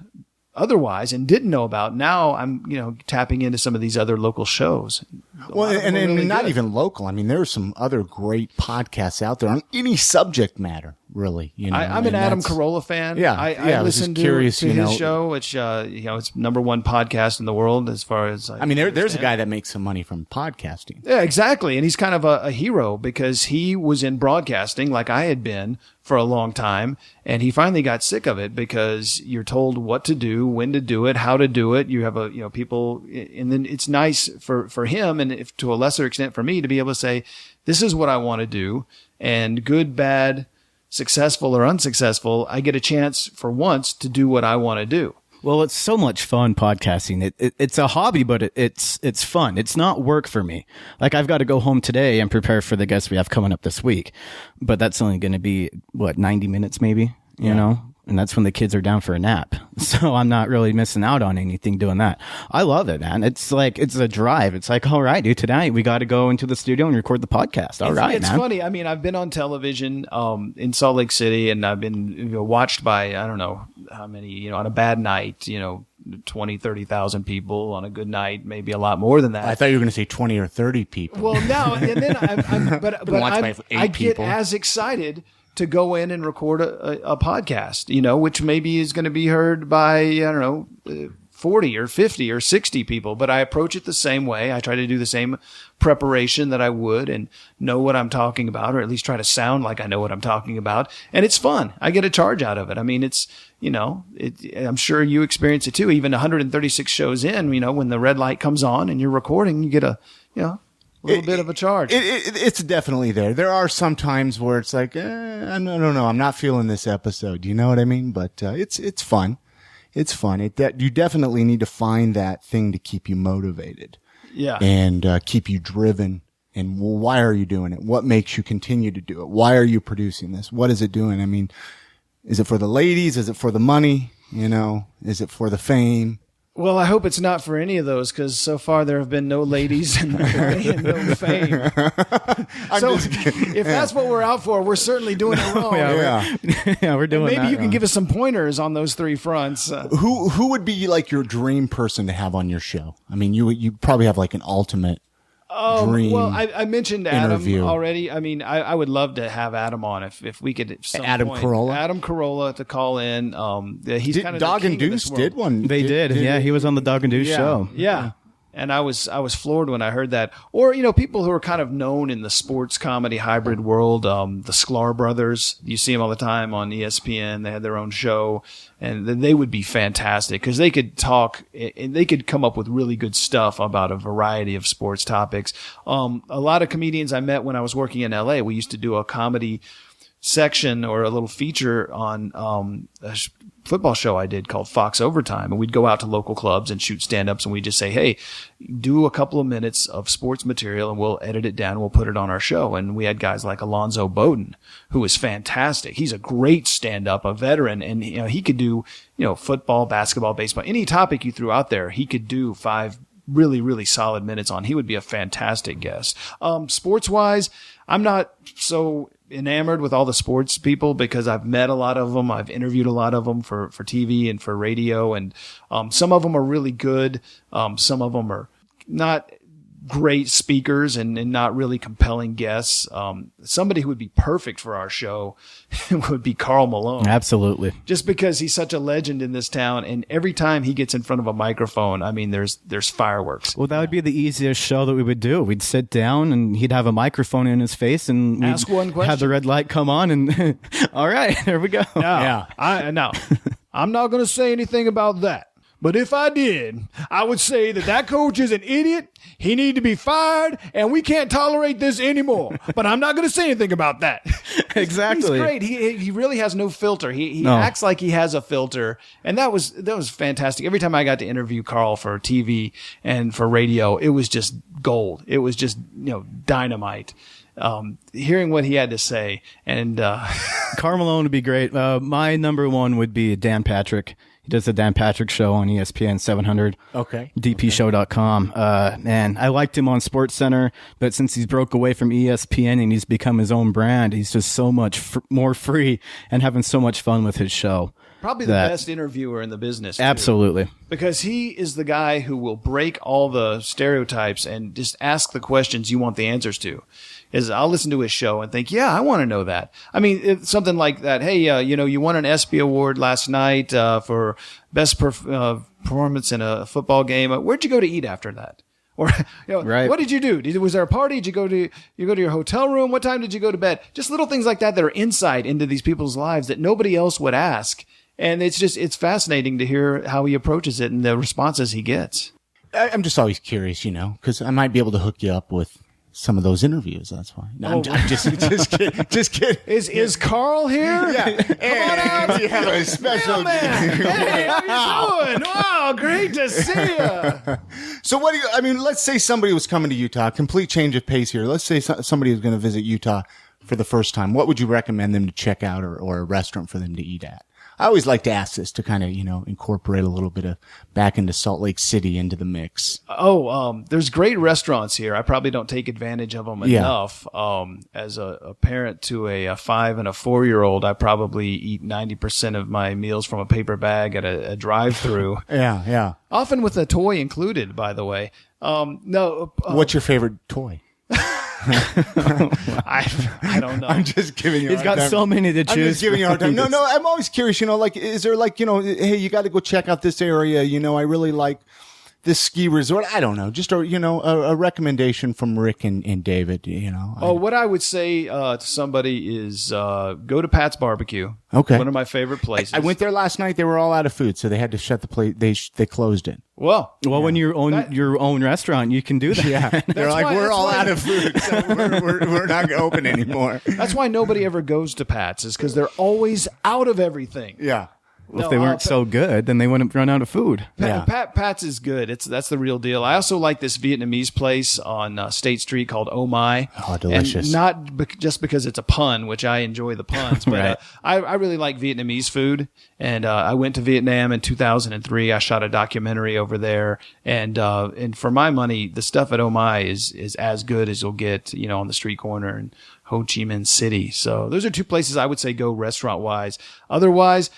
otherwise and didn't know about. Now I'm, tapping into some of these other local shows. Well, and really not even local. I mean, there are some other great podcasts out there on any subject matter, really. I'm an Adam Carolla fan. Yeah. I listen to his show, which, it's #1 podcast in the world as far as there's a guy that makes some money from podcasting. Yeah, exactly. And he's kind of a hero because he was in broadcasting like I had been for a long time. And he finally got sick of it because you're told what to do, when to do it, how to do it. You have people, and then it's nice for him, and if to a lesser extent for me, to be able to say, this is what I want to do, and good, bad, successful or unsuccessful, I get a chance for once to do what I want to do. Well, it's so much fun podcasting. It's a hobby, but it's fun. It's not work for me. Like, I've got to go home today and prepare for the guests we have coming up this week, but that's only going to be 90 minutes maybe, you know? And that's when the kids are down for a nap. So I'm not really missing out on anything doing that. I love it, man. It's like, it's a drive. It's like, all right, dude, tonight we got to go into the studio and record the podcast. All right, it's man. Funny. I mean, I've been on television, in Salt Lake City, and I've been watched by, I don't know how many, on a bad night, 20, 30,000 people. On a good night, maybe a lot more than that. I thought you were going to say 20 or 30 people. Well, no, and then I get people. as excited to go in and record a podcast, which maybe is going to be heard by, 40 or 50 or 60 people, but I approach it the same way. I try to do the same preparation that I would and know what I'm talking about, or at least try to sound like I know what I'm talking about. And it's fun. I get a charge out of it. I mean, it's, I'm sure you experience it too. Even 136 shows in, when the red light comes on and you're recording, you get a little bit of a charge. It's definitely there. There are some times where it's like, I don't know, I'm not feeling this episode. You know what I mean? But it's fun. It's fun. You definitely need to find that thing to keep you motivated. Yeah. And keep you driven. And why are you doing it? What makes you continue to do it? Why are you producing this? What is it doing? I mean, is it for the ladies? Is it for the money? Is it for the fame? Well, I hope it's not for any of those, because so far there have been no ladies and no fame. So if that's what we're out for, we're certainly doing it wrong. Yeah, we're doing maybe that you can wrong. give us some pointers on those three fronts. Who would be like your dream person to have on your show? I mean, you probably have like an ultimate dream. Well, I mentioned interview. Adam already. I mean, I would love to have Adam on if we could. At some Adam point. Carolla? Adam Carolla to call in. He's kind of Dog and Deuce did one. They did. Yeah, he was on the Dog and Deuce show. Yeah. And I was floored when I heard that. Or, people who are kind of known in the sports comedy hybrid world, the Sklar brothers, you see them all the time on ESPN. They had their own show, and they would be fantastic because they could talk and they could come up with really good stuff about a variety of sports topics. A lot of comedians I met when I was working in LA, we used to do a comedy section or a little feature on a football show I did called Fox Overtime, and we'd go out to local clubs and shoot stand-ups, and we'd just say, hey, do a couple of minutes of sports material and we'll edit it down and we'll put it on our show. And we had guys like Alonzo Bowden, who was fantastic. He's a great stand-up, a veteran, and he could do football, basketball, baseball, any topic you threw out there, he could do 5 really, really solid minutes on. He would be a fantastic guest. Sports-wise, I'm not so enamored with all the sports people because I've met a lot of them. I've interviewed a lot of them for TV and for radio. And some of them are really good. Some of them are not great speakers and not really compelling guests. Somebody who would be perfect for our show would be Karl Malone. Absolutely. Just because he's such a legend in this town, and every time he gets in front of a microphone, I mean, there's fireworks. Well, that would be the easiest show that we would do. We'd sit down and he'd have a microphone in his face and we'd ask one question. Have the red light come on and all right, there we go. No, I'm not going to say anything about that. But if I did, I would say that coach is an idiot. He needs to be fired, and we can't tolerate this anymore. But I'm not going to say anything about that. Exactly. He's great. He really has no filter. He acts like he has a filter, and that was fantastic. Every time I got to interview Karl for TV and for radio, it was just gold. It was just dynamite. Hearing what he had to say, and Karl Malone would be great. My number one would be Dan Patrick. He does the Dan Patrick Show on ESPN 700. Okay. DPshow.com. Man, I liked him on SportsCenter, but since he's broke away from ESPN and he's become his own brand, he's just so much more free and having so much fun with his show. Probably the best interviewer in the business. Too. Absolutely. Because he is the guy who will break all the stereotypes and just ask the questions you want the answers to. I'll listen to his show and think, yeah, I want to know that. I mean, it's something like that. Hey, you won an ESPY award last night for best performance in a football game. Where'd you go to eat after that? Or right. What did you do? Was there a party? Did you go to your hotel room? What time did you go to bed? Just little things like that are insight into these people's lives that nobody else would ask. And it's fascinating to hear how he approaches it and the responses he gets. I'm just always curious, because I might be able to hook you up with some of those interviews. That's why. No, I'm just kidding. Just kidding. Is Karl here? Yeah. Come on out. You have a special. Hey, how you doing? Wow, great to see you. So let's say somebody was coming to Utah, complete change of pace here. Let's say somebody was going to visit Utah for the first time. What would you recommend them to check out or a restaurant for them to eat at? I always like to ask this to kind of, incorporate a little bit of back into Salt Lake City into the mix. There's great restaurants here. I probably don't take advantage of them enough. As a parent to a 5 and a 4-year-old, I probably eat 90% of my meals from a paper bag at a drive-through. Yeah. Often with a toy included, by the way. What's your favorite toy? I don't know. I'm just giving you. He's got so many to choose. I'm just giving you a hard time. No, I'm always curious. Like, is there like, hey, you got to go check out this area. I really like this ski resort. I don't know. Just a recommendation from Rick and David. What I would say to somebody is go to Pat's Barbecue. Okay, one of my favorite places. I went there last night. They were all out of food, so they had to shut the place. They closed it. Well, when you own your own restaurant, you can do that. Yeah, they're like, we're all out of food, so we're not open anymore. That's why nobody ever goes to Pat's, is because they're always out of everything. Yeah. Well, if they weren't so good, then they wouldn't run out of food. Pat's is good. That's the real deal. I also like this Vietnamese place on State Street called Oh My. Oh, delicious. And not just because it's a pun, which I enjoy the puns, but Right. I really like Vietnamese food. And I went to Vietnam in 2003. I shot a documentary over there. And for my money, the stuff at Oh My is as good as you'll get, on the street corner in Ho Chi Minh City. So those are two places I would say go restaurant-wise. Otherwise,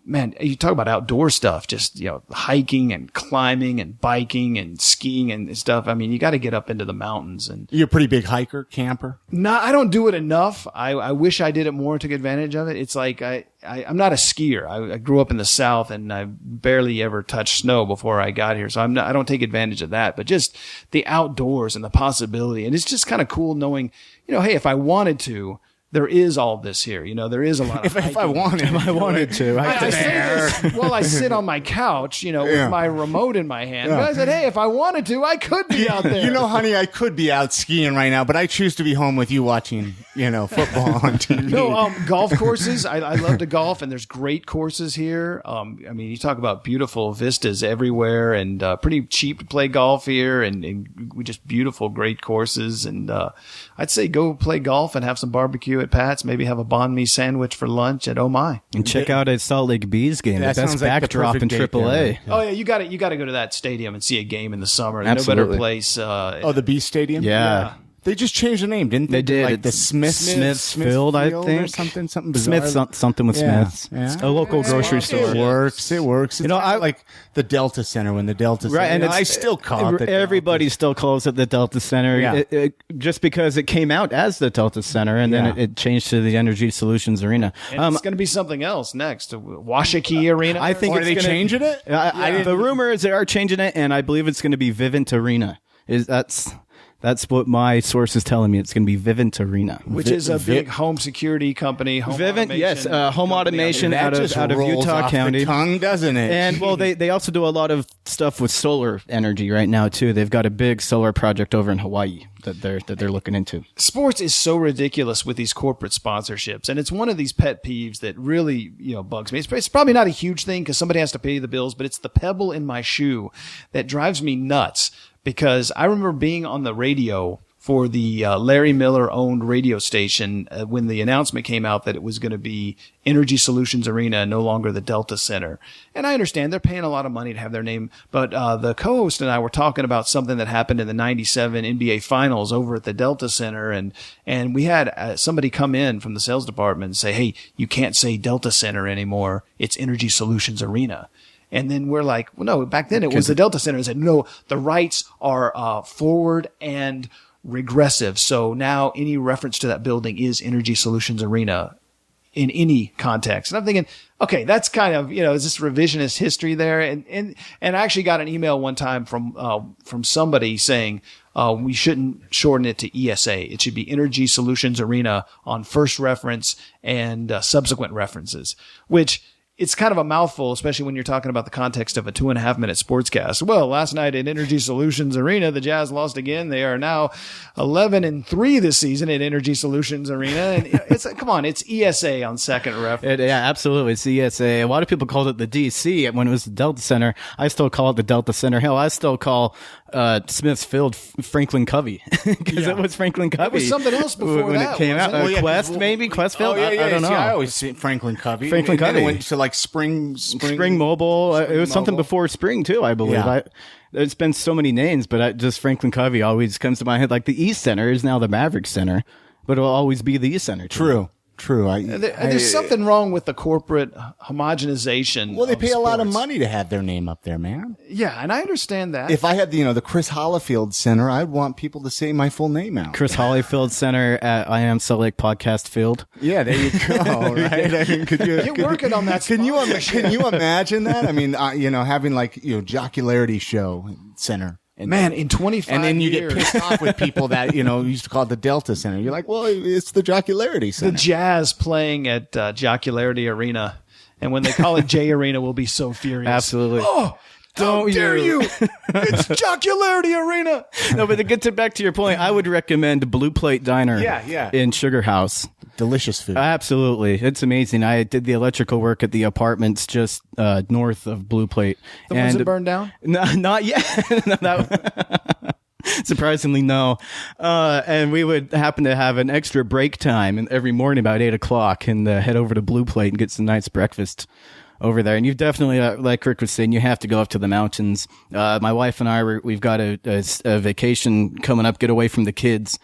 man, you talk about outdoor stuff, just, hiking and climbing and biking and skiing and stuff. I mean, you got to get up into the mountains. And You're a pretty big hiker, camper? no, I don't do it enough. I wish I did it more and took advantage of it. It's like I'm not a skier. I grew up in the South and I barely ever touched snow before I got here. So I don't take advantage of that, but just the outdoors and the possibility. And it's just kind of cool knowing, hey, if I wanted to, there is all this here. There is a lot of If I wanted to, I say this while I sit on my couch, with my remote in my hand. But I said, hey, if I wanted to, I could be out there. Honey, I could be out skiing right now, but I choose to be home with you watching, football on TV. No, golf courses. I love to golf, and there's great courses here. You talk about beautiful vistas everywhere, and pretty cheap to play golf here, and we just beautiful, great courses. And I'd say go play golf and have some barbecue at Pat's. Maybe have a banh mi sandwich for lunch at Oh My. And check out a Salt Lake Bees game. That The best sounds like the backdrop in perfect date AAA. there. Oh yeah, you got to go to that stadium and see a game in the summer. Absolutely. No better place. The Beast Stadium? Yeah. They just changed the name, didn't they? They did. Like the It's Smith's Field, I or think. something bizarre. Smith's, something with Yeah. Smith's. Yeah. A local grocery It store. works. It works. It's I like the Delta Center when the Delta Right, Center. and I still call it the everybody Delta. still calls it the Delta Center. Yeah. Just because it came out as the Delta Center, and then Yeah. it changed to the Energy Solutions Arena. And it's going to be something else next. Washakie Arena. I think Are it's they gonna, changing it? The rumor is they are changing it, and I believe it's going to be Vivint Arena. That's what my source is telling me. It's going to be Vivint Arena, which is a big home security company. Vivint, yes, home automation That out just of rolls Utah off County. the tongue, doesn't it? And well, they also do a lot of stuff with solar energy right now too. They've got a big solar project over in Hawaii that they're looking into. Sports is so ridiculous with these corporate sponsorships, and it's one of these pet peeves that really bugs me. It's probably not a huge thing because somebody has to pay the bills, but it's the pebble in my shoe that drives me nuts. Because I remember being on the radio for the Larry Miller owned radio station when the announcement came out that it was going to be Energy Solutions Arena and no longer the Delta Center. And I understand they're paying a lot of money to have their name, but the co-host and I were talking about something that happened in the 97 NBA Finals over at the Delta Center, and we had somebody come in from the sales department and say, hey, you can't say Delta Center anymore. It's Energy Solutions Arena. And then we're like, well, no, back then it was the Delta Center. I said, no, the rights are forward and regressive. So now any reference to that building is Energy Solutions Arena in any context. And I'm thinking, okay, that's kind of, is this revisionist history there? And I actually got an email one time from somebody saying, we shouldn't shorten it to ESA. It should be Energy Solutions Arena on first reference and subsequent references, which it's kind of a mouthful, especially when you're talking about the context of a 2.5-minute sportscast. Well, last night at Energy Solutions Arena, the Jazz lost again. They are now 11-3 this season at Energy Solutions Arena. And come on, it's ESA on second reference. Yeah, absolutely. It's ESA. A lot of people called it the DC when it was the Delta Center. I still call it the Delta Center. Hell, I still call Smith's Field Franklin Covey because it was Franklin Covey. It was something else before when that, it came out. wasn't it? Quest, maybe? Quest Field? Oh, yeah. I don't know. See, I always see Franklin Covey. Franklin And then Covey. it went to like Spring Mobile. It was something Mobile. before Spring too, I believe. Yeah. There's been so many names, but just Franklin Covey always comes to my head. Like the East Center is now the Maverick Center, but it'll always be the East Center. True. True. There's something wrong with the corporate homogenization. Well, they of pay a lot of sports. money to have their name up there, man. Yeah, and I understand that. If I had the Chris Hollifield Center, I'd want people to say my full name out. Chris Hollifield Center at I Am Salt Lake Podcast Field. Yeah, there you go. Right? I mean, Get working on that. Can you imagine that? I mean, having Jockularity Show Center. Man, in 25 and then you years, get pissed off with people that used to call it the Delta Center. You're like, well, it's the Jockularity Center. the Jazz playing at Jockularity Arena, and when they call it J Arena, we'll be so furious. Absolutely. Oh, how dare you? It's Jockularity Arena. No, but to get back to your point, I would recommend Blue Plate Diner. Yeah. In Sugar House. Delicious food. Absolutely. It's amazing. I did the electrical work at the apartments just north of Blue Plate. The ones that burned down? No, not yet. Surprisingly, no. And we would happen to have an extra break time every morning about 8 o'clock and head over to Blue Plate and get some nice breakfast over there. And you've definitely, like Rick was saying, you have to go up to the mountains. My wife and I, we've got a vacation coming up, get away from the kids.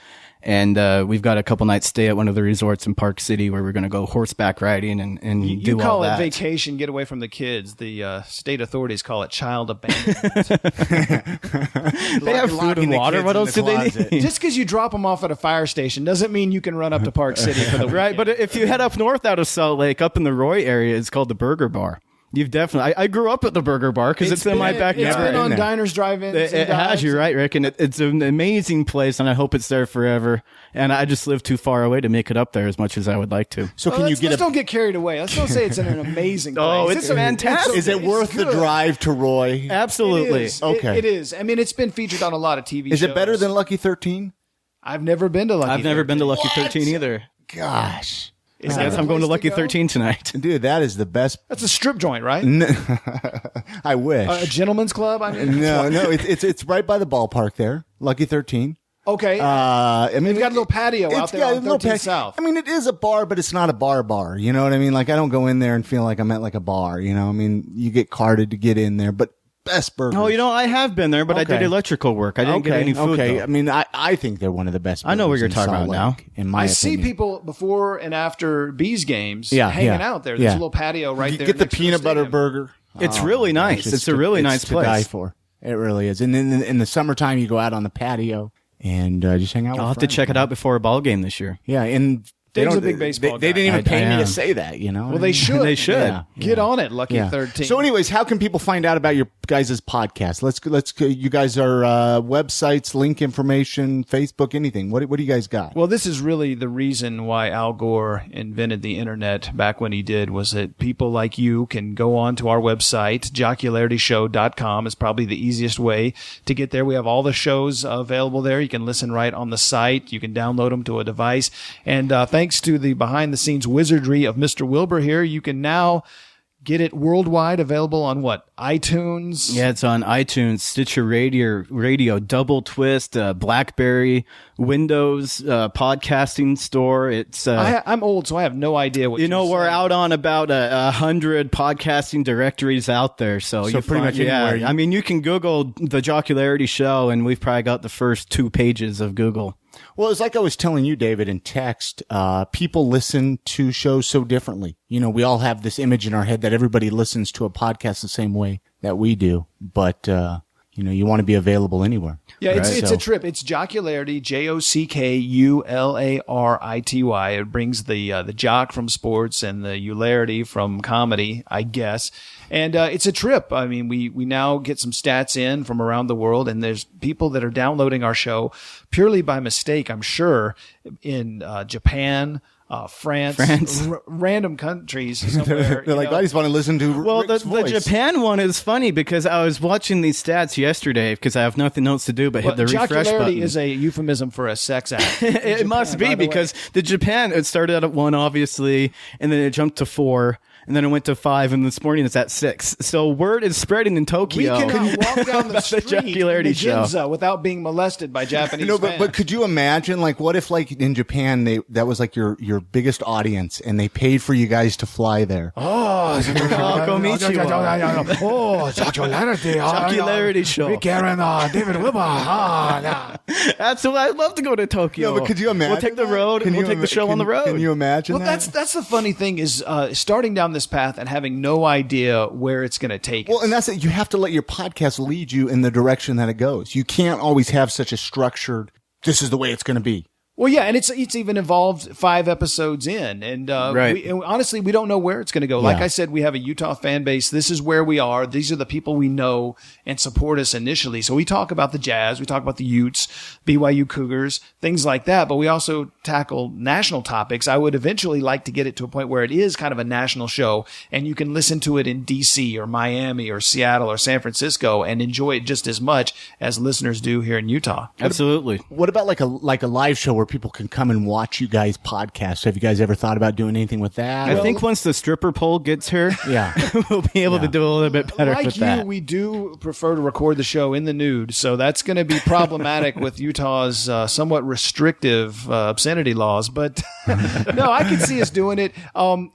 And we've got a couple nights stay at one of the resorts in Park City where we're going to go horseback riding and do all that. You call it vacation, get away from the kids. The state authorities call it child abandonment. They have food and water. What else do they need? Just because you drop them off at a fire station doesn't mean you can run up to Park City for the weekend. Right, but if you head up north out of Salt Lake, up in the Roy area, it's called the Burger Bar. You've definitely. I grew up at the Burger Bar because it's in my backyard. It's been on Diners, Drive-Ins. It has, you're right, Rick, and it's an amazing place, and I hope it's there forever. And I just live too far away to make it up there as much as I would like to. So can you let's don't get carried away. Let's don't say it's an amazing place. Oh, it's fantastic. Is it worth the drive to Roy? Absolutely. It is. Okay. It is. I mean, it's been featured on a lot of TV shows. Is it better than Lucky 13? I've never been to Lucky 13. I've never been to Lucky 13 either. Gosh. I guess I'm going to Lucky 13 tonight. Dude, that is the best. That's a strip joint, right? I wish. A gentleman's club? I mean, no, it's right by the ballpark there. Lucky 13. Okay. I mean, they've got a little patio out there on 13th South. I mean, it is a bar, but it's not a bar. You know what I mean? Like, I don't go in there and feel like I'm at like a bar. You know, I mean, you get carded to get in there, but best burgers. Oh, I have been there, but I did electrical work. I didn't get any food. Okay, though. I mean, I think they're one of the best burgers. I know what you're in talking Salt about Lake, now. in my I opinion. see people before and after Bees games hanging out there. There's a little patio right you there. Get the next to peanut butter stadium. burger. It's really nice. It's a really nice place. To die for. It really is. And then in the summertime, you go out on the patio and just hang out. I'll have to check it out before a ball game this year. Yeah, and Dave's a big baseball They guy. didn't even pay me am. to say that, you know. Well, they should. They should. Yeah. Get on it, Lucky 13. So, anyways, how can people find out about your guys' podcast? Let's. You guys are websites, link information, Facebook, anything. What do you guys got? Well, this is really the reason why Al Gore invented the internet back when he did, was that people like you can go on to our website. JockularyShow.com is probably the easiest way to get there. We have all the shows available there. You can listen right on the site. You can download them to a device. And thanks to the behind-the-scenes wizardry of Mr. Wilbur here, you can now get it worldwide, available on what? iTunes? Yeah, it's on iTunes, Stitcher Radio, Double Twist, BlackBerry, Windows, podcasting store. It's I'm old, so I have no idea what we're out on about 100 podcasting directories out there. So you pretty much anywhere. I mean, you can Google the Jockularity Show, and we've probably got the first 2 pages of Google. Well, it's like I was telling you, David, in text, people listen to shows so differently. You know, we all have this image in our head that everybody listens to a podcast the same way that we do. But, you want to be available anywhere. Yeah, it's a trip. It's Jockularity, Jockularity. It brings the jock from sports and the ularity from comedy, I guess. And it's a trip. I mean, we now get some stats in from around the world, and there's people that are downloading our show purely by mistake, I'm sure, in Japan, France. Random countries somewhere. They're like, I just want to listen to Rick's the voice. Japan one is funny because I was watching these stats yesterday because I have nothing else to do but hit the refresh button. Jockularity is a euphemism for a sex act. It must be because the Japan, it started out at 1, obviously, and then it jumped to 4. and then it went to 5, and this morning it's at 6. So word is spreading in We Tokyo. cannot walk down the The street in the Jockularity Show. Ginza without being molested by Japanese No, fans. but could you imagine, like, what if, like, in Japan, that was like your biggest audience, and they paid for you guys to fly there? Oh, konnichiwa. oh, Jockularity. Jockularity Show. Rick Aaron, David Wilbur. That's what I'd love to go to Tokyo. No, but could you imagine? We'll take the road. Can We'll you take the show on the road. Can you imagine Well, that? that's the funny thing is starting down this path and having no idea where it's going to take Well, us. and that's it. You have to let your podcast lead you in the direction that it goes. You can't always have such a structured, this is the way it's going to be. Well, yeah, and it's even evolved 5 episodes in, and Right. and honestly, we don't know where it's going to go. Like Yeah. I said, we have a Utah fan base. This is where we are. These are the people we know and support us initially. So we talk about the Jazz, we talk about the Utes, BYU Cougars, things like that. But we also tackle national topics. I would eventually like to get it to a point where it is kind of a national show, and you can listen to it in DC or Miami or Seattle or San Francisco and enjoy it just as much as listeners do here in Utah. Absolutely. What about like a live show where people can come and watch you guys podcast? Have you guys ever thought about doing anything with that? I think once the stripper pole gets here, Yeah. we'll be able to do a little bit better Like with you, that. we do prefer to record the show in the nude, so that's going to be problematic with Utah's somewhat restrictive obscenity laws. But no, I could see us doing it.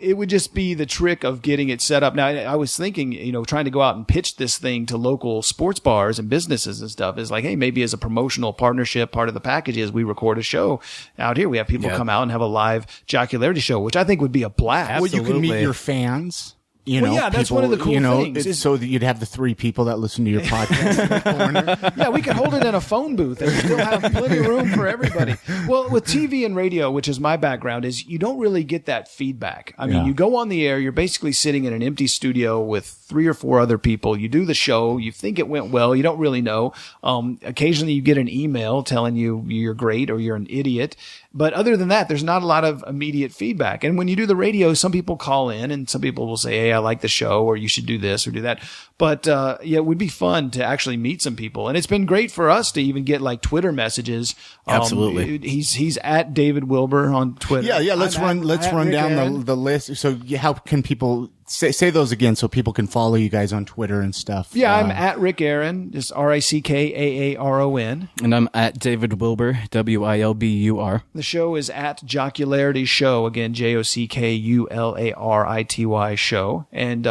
It would just be the trick of getting it set up. Now, I was thinking, trying to go out and pitch this thing to local sports bars and businesses and stuff is like, hey, maybe as a promotional partnership, part of the package is we record a show out here. We have people come out and have a live Jockularity show, which I think would be a blast. Well, you can meet Absolutely. your fans. Well, yeah, that's one of the cool things is- so that you'd have the 3 people that listen to your podcast in the corner. Yeah, we could hold it in a phone booth and still have plenty of room for everybody. Well, with TV and radio, which is my background, is you don't really get that feedback. I mean, Yeah. you go on the air, you're basically sitting in an empty studio with 3 or 4 other people. You do the show, you think it went well, you don't really know. Occasionally you get an email telling you you're great or you're an idiot. But other than that, there's not a lot of immediate feedback. And when you do the radio, some people call in and some people will say, hey, I like the show, or you should do this or do that. But yeah, it would be fun to actually meet some people. And it's been great for us to even get like Twitter messages. Absolutely. He's at David Wilbur on Twitter. Yeah. Let's I'm at run Rick down Aaron. the list. So how can people say those again so people can follow you guys on Twitter and stuff? Yeah, I'm at Rick Aaron, just RickAaron. And I'm at David Wilbur, Wilbur. The show is at Jockularity Show. Again, Jockularity Show. And,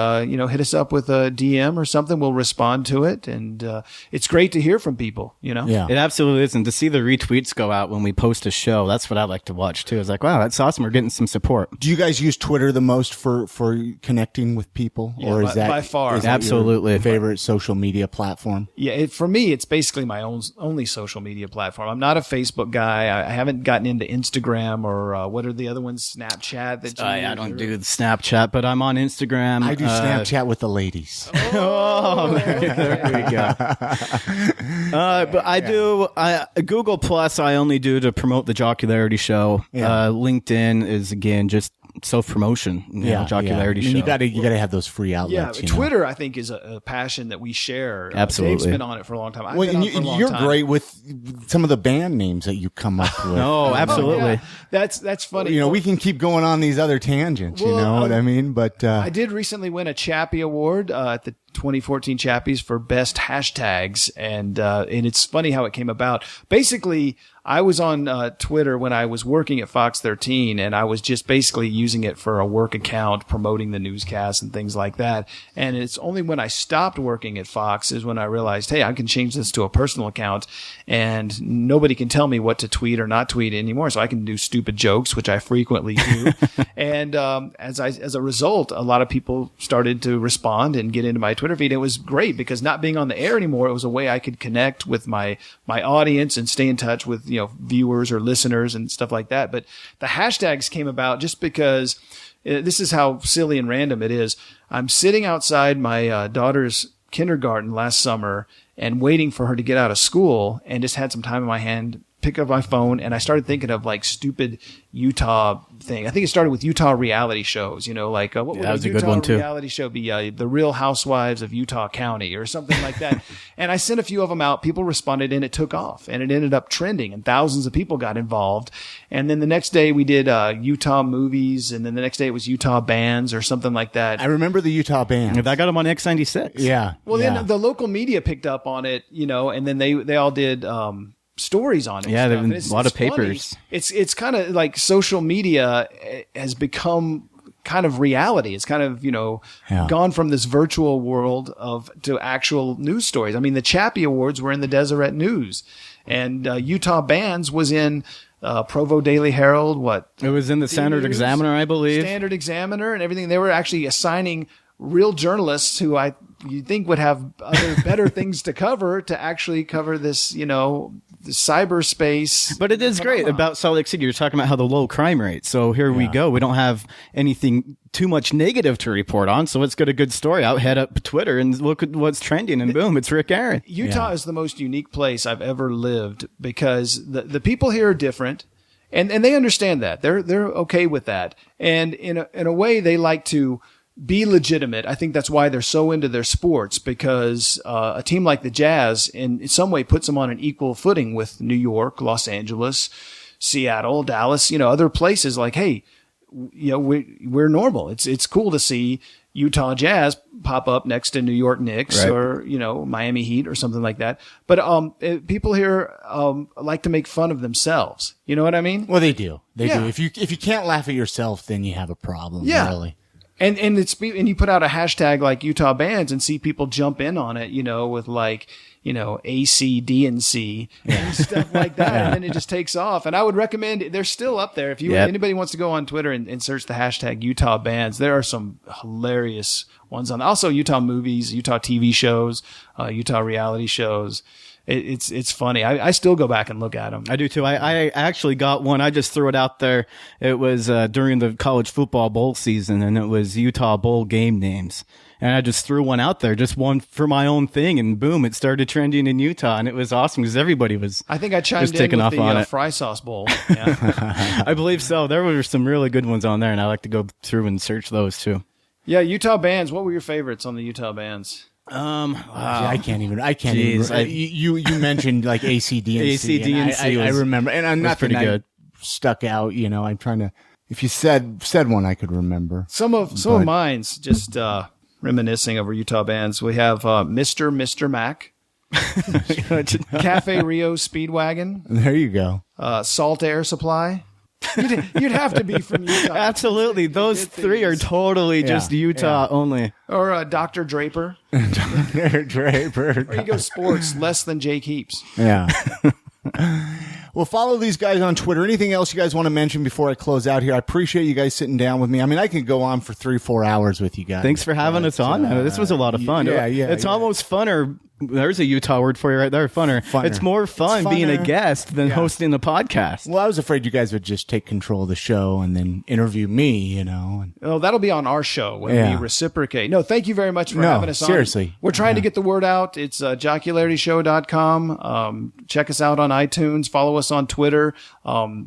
hit us up with a DM or something. We'll respond to it. And it's great to hear from people, Yeah. It absolutely is. And to see the retweets go out when we post a show, that's what I like to watch too. It's like, wow, that's awesome. We're getting some support. Do you guys use Twitter the most for connecting with people, or is that by far. is that your Absolutely. favorite social media platform? Yeah, for me, it's basically my only social media platform. I'm not a Facebook guy. I haven't gotten into Instagram or what are the other ones? Snapchat. That I don't do the Snapchat, but I'm on Instagram. I do Snapchat with the ladies. There we go. But I do Google Plus. I only do to promote the Jockularity Show. Yeah. LinkedIn is again just self promotion. Jockularity Show. And you gotta have those free outlets. Yeah, Twitter, I think, is a passion that we share. Absolutely. Dave's been on it for a long time. I've Well, been and on it for a long you're time. great with some of the band names that you come up with. Oh, absolutely. Yeah, that's funny. We can keep going on these other tangents. Well, you know what I mean? But I did recently win a Chappie Award at the 2014 Chappies for best hashtags, and it's funny how it came about. Basically, I was on Twitter when I was working at Fox 13, and I was just basically using it for a work account, promoting the newscasts and things like that. And it's only when I stopped working at Fox is when I realized, hey, I can change this to a personal account, and nobody can tell me what to tweet or not tweet anymore. So I can do stupid jokes, which I frequently do. And as a result, a lot of people started to respond and get into my Twitter feed. It was great because not being on the air anymore, it was a way I could connect with my audience and stay in touch with viewers or listeners and stuff like that. But the hashtags came about just because this is how silly and random it is. I'm sitting outside my daughter's kindergarten last summer and waiting for her to get out of school, and just had some time in my hand pick up my phone and I started thinking of like stupid Utah thing. I think it started with Utah reality shows, like what would that was a a good Utah one, too. reality show be? The Real Housewives of Utah County or something like that. And I sent a few of them out. People responded and it took off and it ended up trending and thousands of people got involved. And then the next day we did Utah movies, and then the next day it was Utah bands or something like that. I remember the Utah band. I got them on X96. Yeah. Well, yeah. then the local media picked up on it, and then they all did stories on it. Yeah, and there stuff. have been a lot of funny. papers. It's kind of like social media has become kind of reality. It's kind of, gone from this virtual world to actual news stories. I mean, the Chappie Awards were in the Deseret News, and Utah Bands was in Provo Daily Herald. It was in the Standard Examiner, I believe. Standard Examiner and everything. They were actually assigning real journalists who you'd think would have other better things to cover to actually cover this, the cyberspace. But it is great about Salt Lake City. You're talking about how the low crime rate. So here we go. We don't have anything too much negative to report on. So let's get a good story out, head up Twitter and look at what's trending, and boom, it's Rick Aaron. Utah is the most unique place I've ever lived because the people here are different. And they understand that. They're okay with that. And in a way, they like to be legitimate. I think that's why they're so into their sports, because a team like the Jazz in some way puts them on an equal footing with New York, Los Angeles, Seattle, Dallas, other places. Like, hey, we're normal. It's cool to see Utah Jazz pop up next to New York Knicks, right, or Miami Heat or something like that. But people here like to make fun of themselves. You know what I mean? Well, they do. They do. If you can't laugh at yourself, then you have a problem. Yeah. Really. And you put out a hashtag like Utah Bands and see people jump in on it, with like, ACDNC and stuff like that. And then it just takes off. And I would recommend, they're still up there. If anybody wants to go on Twitter and search the hashtag Utah Bands, there are some hilarious ones on. Also Utah movies, Utah TV shows, Utah reality shows. It's funny. I still go back and look at them. I do too. I actually got one. I just threw it out there. It was during the college football bowl season, and it was Utah bowl game names. And I just threw one out there, just one for my own thing, and boom, it started trending in Utah, and it was awesome because everybody was. I think I chimed in with the fry sauce bowl. Yeah. I believe so. There were some really good ones on there, and I like to go through and search those too. Yeah, Utah Bands. What were your favorites on the Utah Bands? Wow. I can't even. You mentioned like ACDNC. ACDNC. I remember, and I'm not pretty good. Stuck out. I'm trying to. If you said one, I could remember. Some of mine's just reminiscing over Utah Bands. We have Mr. Mac, Cafe Rio Speedwagon. There you go. Salt Air Supply. You'd have to be from Utah. Absolutely. Those three are totally just Utah only. Or Dr. Draper. Dr. Draper. Or you go sports, less than Jake Heaps. Yeah. Well, follow these guys on Twitter. Anything else you guys want to mention before I close out here? I appreciate you guys sitting down with me. I mean, I could go on for 3-4 hours with you guys. Thanks for having us on. This was a lot of fun. It's almost funner. There's a Utah word for you right there. Funner. It's more fun being a guest than hosting the podcast. Well, I was afraid you guys would just take control of the show and then interview me, Oh, that'll be on our show when we reciprocate. No, thank you very much for having us on. Seriously. We're trying to get the word out. It's JockularyShow.com. Check us out on iTunes. Follow us on Twitter.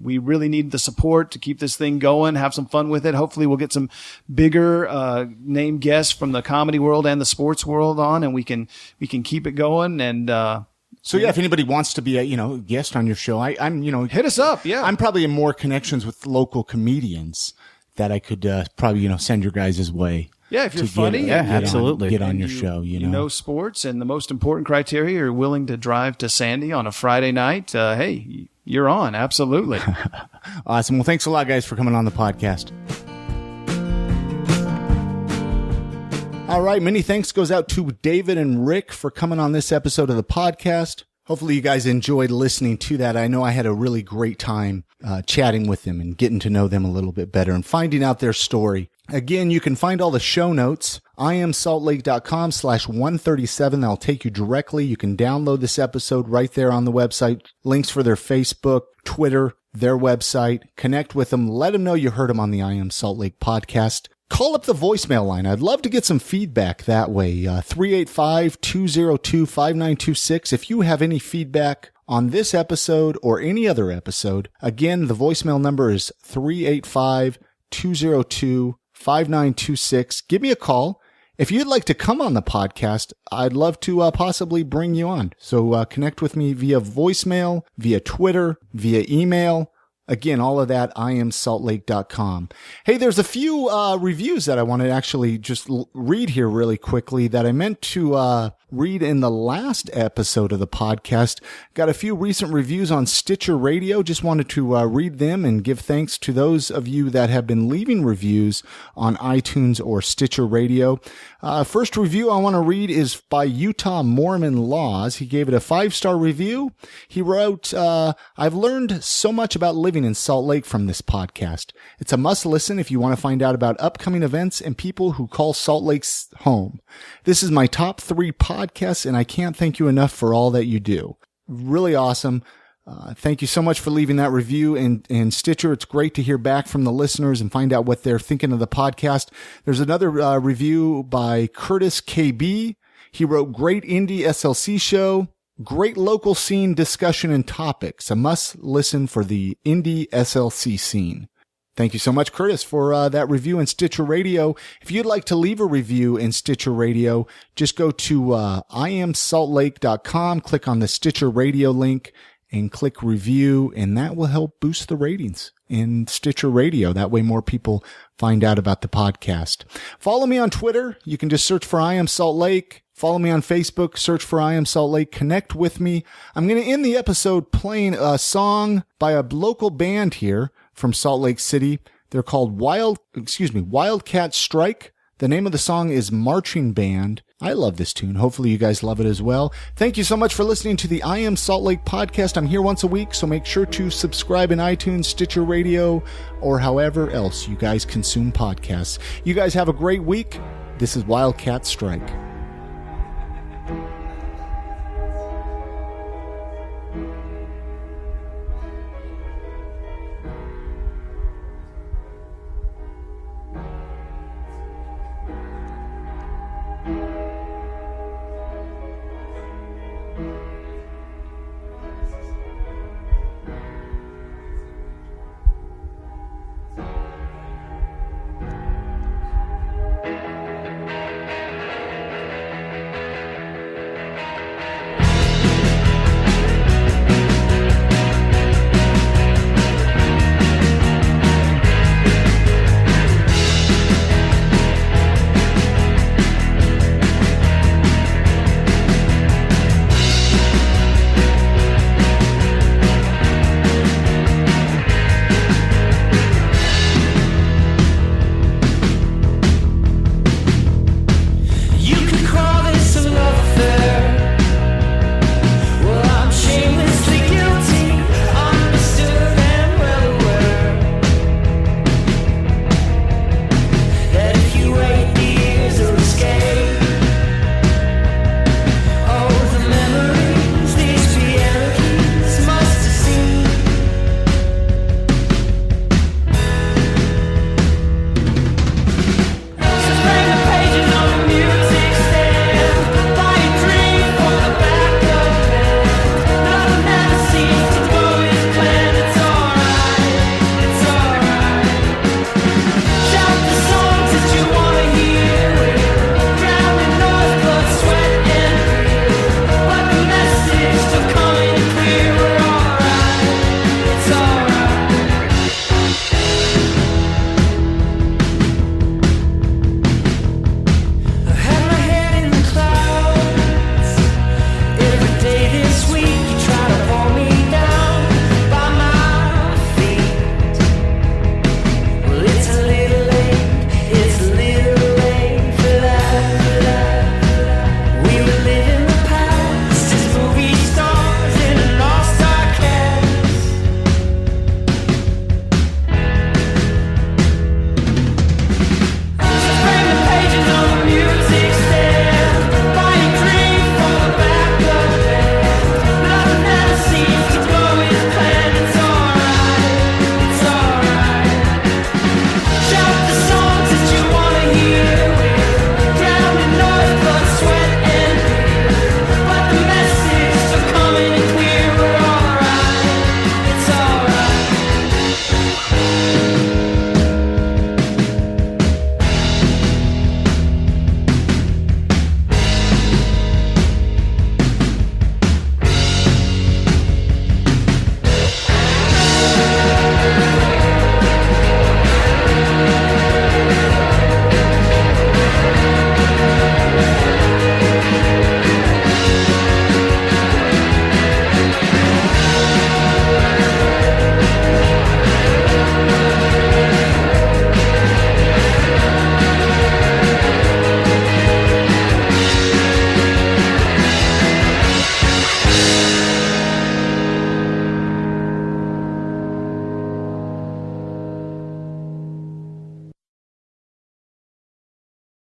We really need the support to keep this thing going, have some fun with it. Hopefully we'll get some bigger name guests from the comedy world and the sports world on, and we can keep it going. And so if anybody wants to be a guest on your show, I'm hit us up. Yeah, I'm probably in more connections with local comedians that I could probably send your guys' way. Yeah, if you're funny, absolutely get on your show. You know sports, and the most important criteria, you're willing to drive to Sandy on a Friday night. Hey, you're on. Absolutely. Awesome. Well, thanks a lot, guys, for coming on the podcast. All right, many thanks goes out to David and Rick for coming on this episode of the podcast. Hopefully you guys enjoyed listening to that. I know I had a really great time chatting with them and getting to know them a little bit better and finding out their story. Again, you can find all the show notes, iamsaltlake.com/137. That'll take you directly. You can download this episode right there on the website. Links for their Facebook, Twitter, their website. Connect with them. Let them know you heard them on the I Am Salt Lake podcast. Call up the voicemail line. I'd love to get some feedback that way. 385-202-5926. If you have any feedback on this episode or any other episode. Again, the voicemail number is 385-202-5926. Give me a call. If you'd like to come on the podcast, I'd love to possibly bring you on. So connect with me via voicemail, via Twitter, via email. Again, all of that, iamsaltlake.com. Hey, there's a few reviews that I want to actually just read here really quickly that I meant to read in the last episode of the podcast. Got a few recent reviews on Stitcher Radio. Just wanted to read them and give thanks to those of you that have been leaving reviews on iTunes or Stitcher Radio. First review I want to read is by Utah Mormon Laws. He gave it a 5-star review. He wrote, I've learned so much about living in Salt Lake from this podcast. It's a must listen if you want to find out about upcoming events and people who call Salt Lake's home. This is my top 3 podcasts, and I can't thank you enough for all that you do. Really awesome. Thank you so much for leaving that review in Stitcher. It's great to hear back from the listeners and find out what they're thinking of the podcast. There's another review by Curtis KB. He wrote, great indie SLC show. Great local scene discussion and topics. A must listen for the indie SLC scene. Thank you so much, Curtis, for that review in Stitcher Radio. If you'd like to leave a review in Stitcher Radio, just go to iamsaltlake.com, click on the Stitcher Radio link, and click review, and that will help boost the ratings in Stitcher Radio. That way more people find out about the podcast. Follow me on Twitter. You can just search for I Am Salt Lake. Follow me on Facebook, search for I Am Salt Lake, connect with me. I'm going to end the episode playing a song by a local band here from Salt Lake City. They're called Wildcat Strike. The name of the song is Marching Band. I love this tune. Hopefully you guys love it as well. Thank you so much for listening to the I Am Salt Lake podcast. I'm here once a week, so make sure to subscribe in iTunes, Stitcher Radio, or however else you guys consume podcasts. You guys have a great week. This is Wildcat Strike.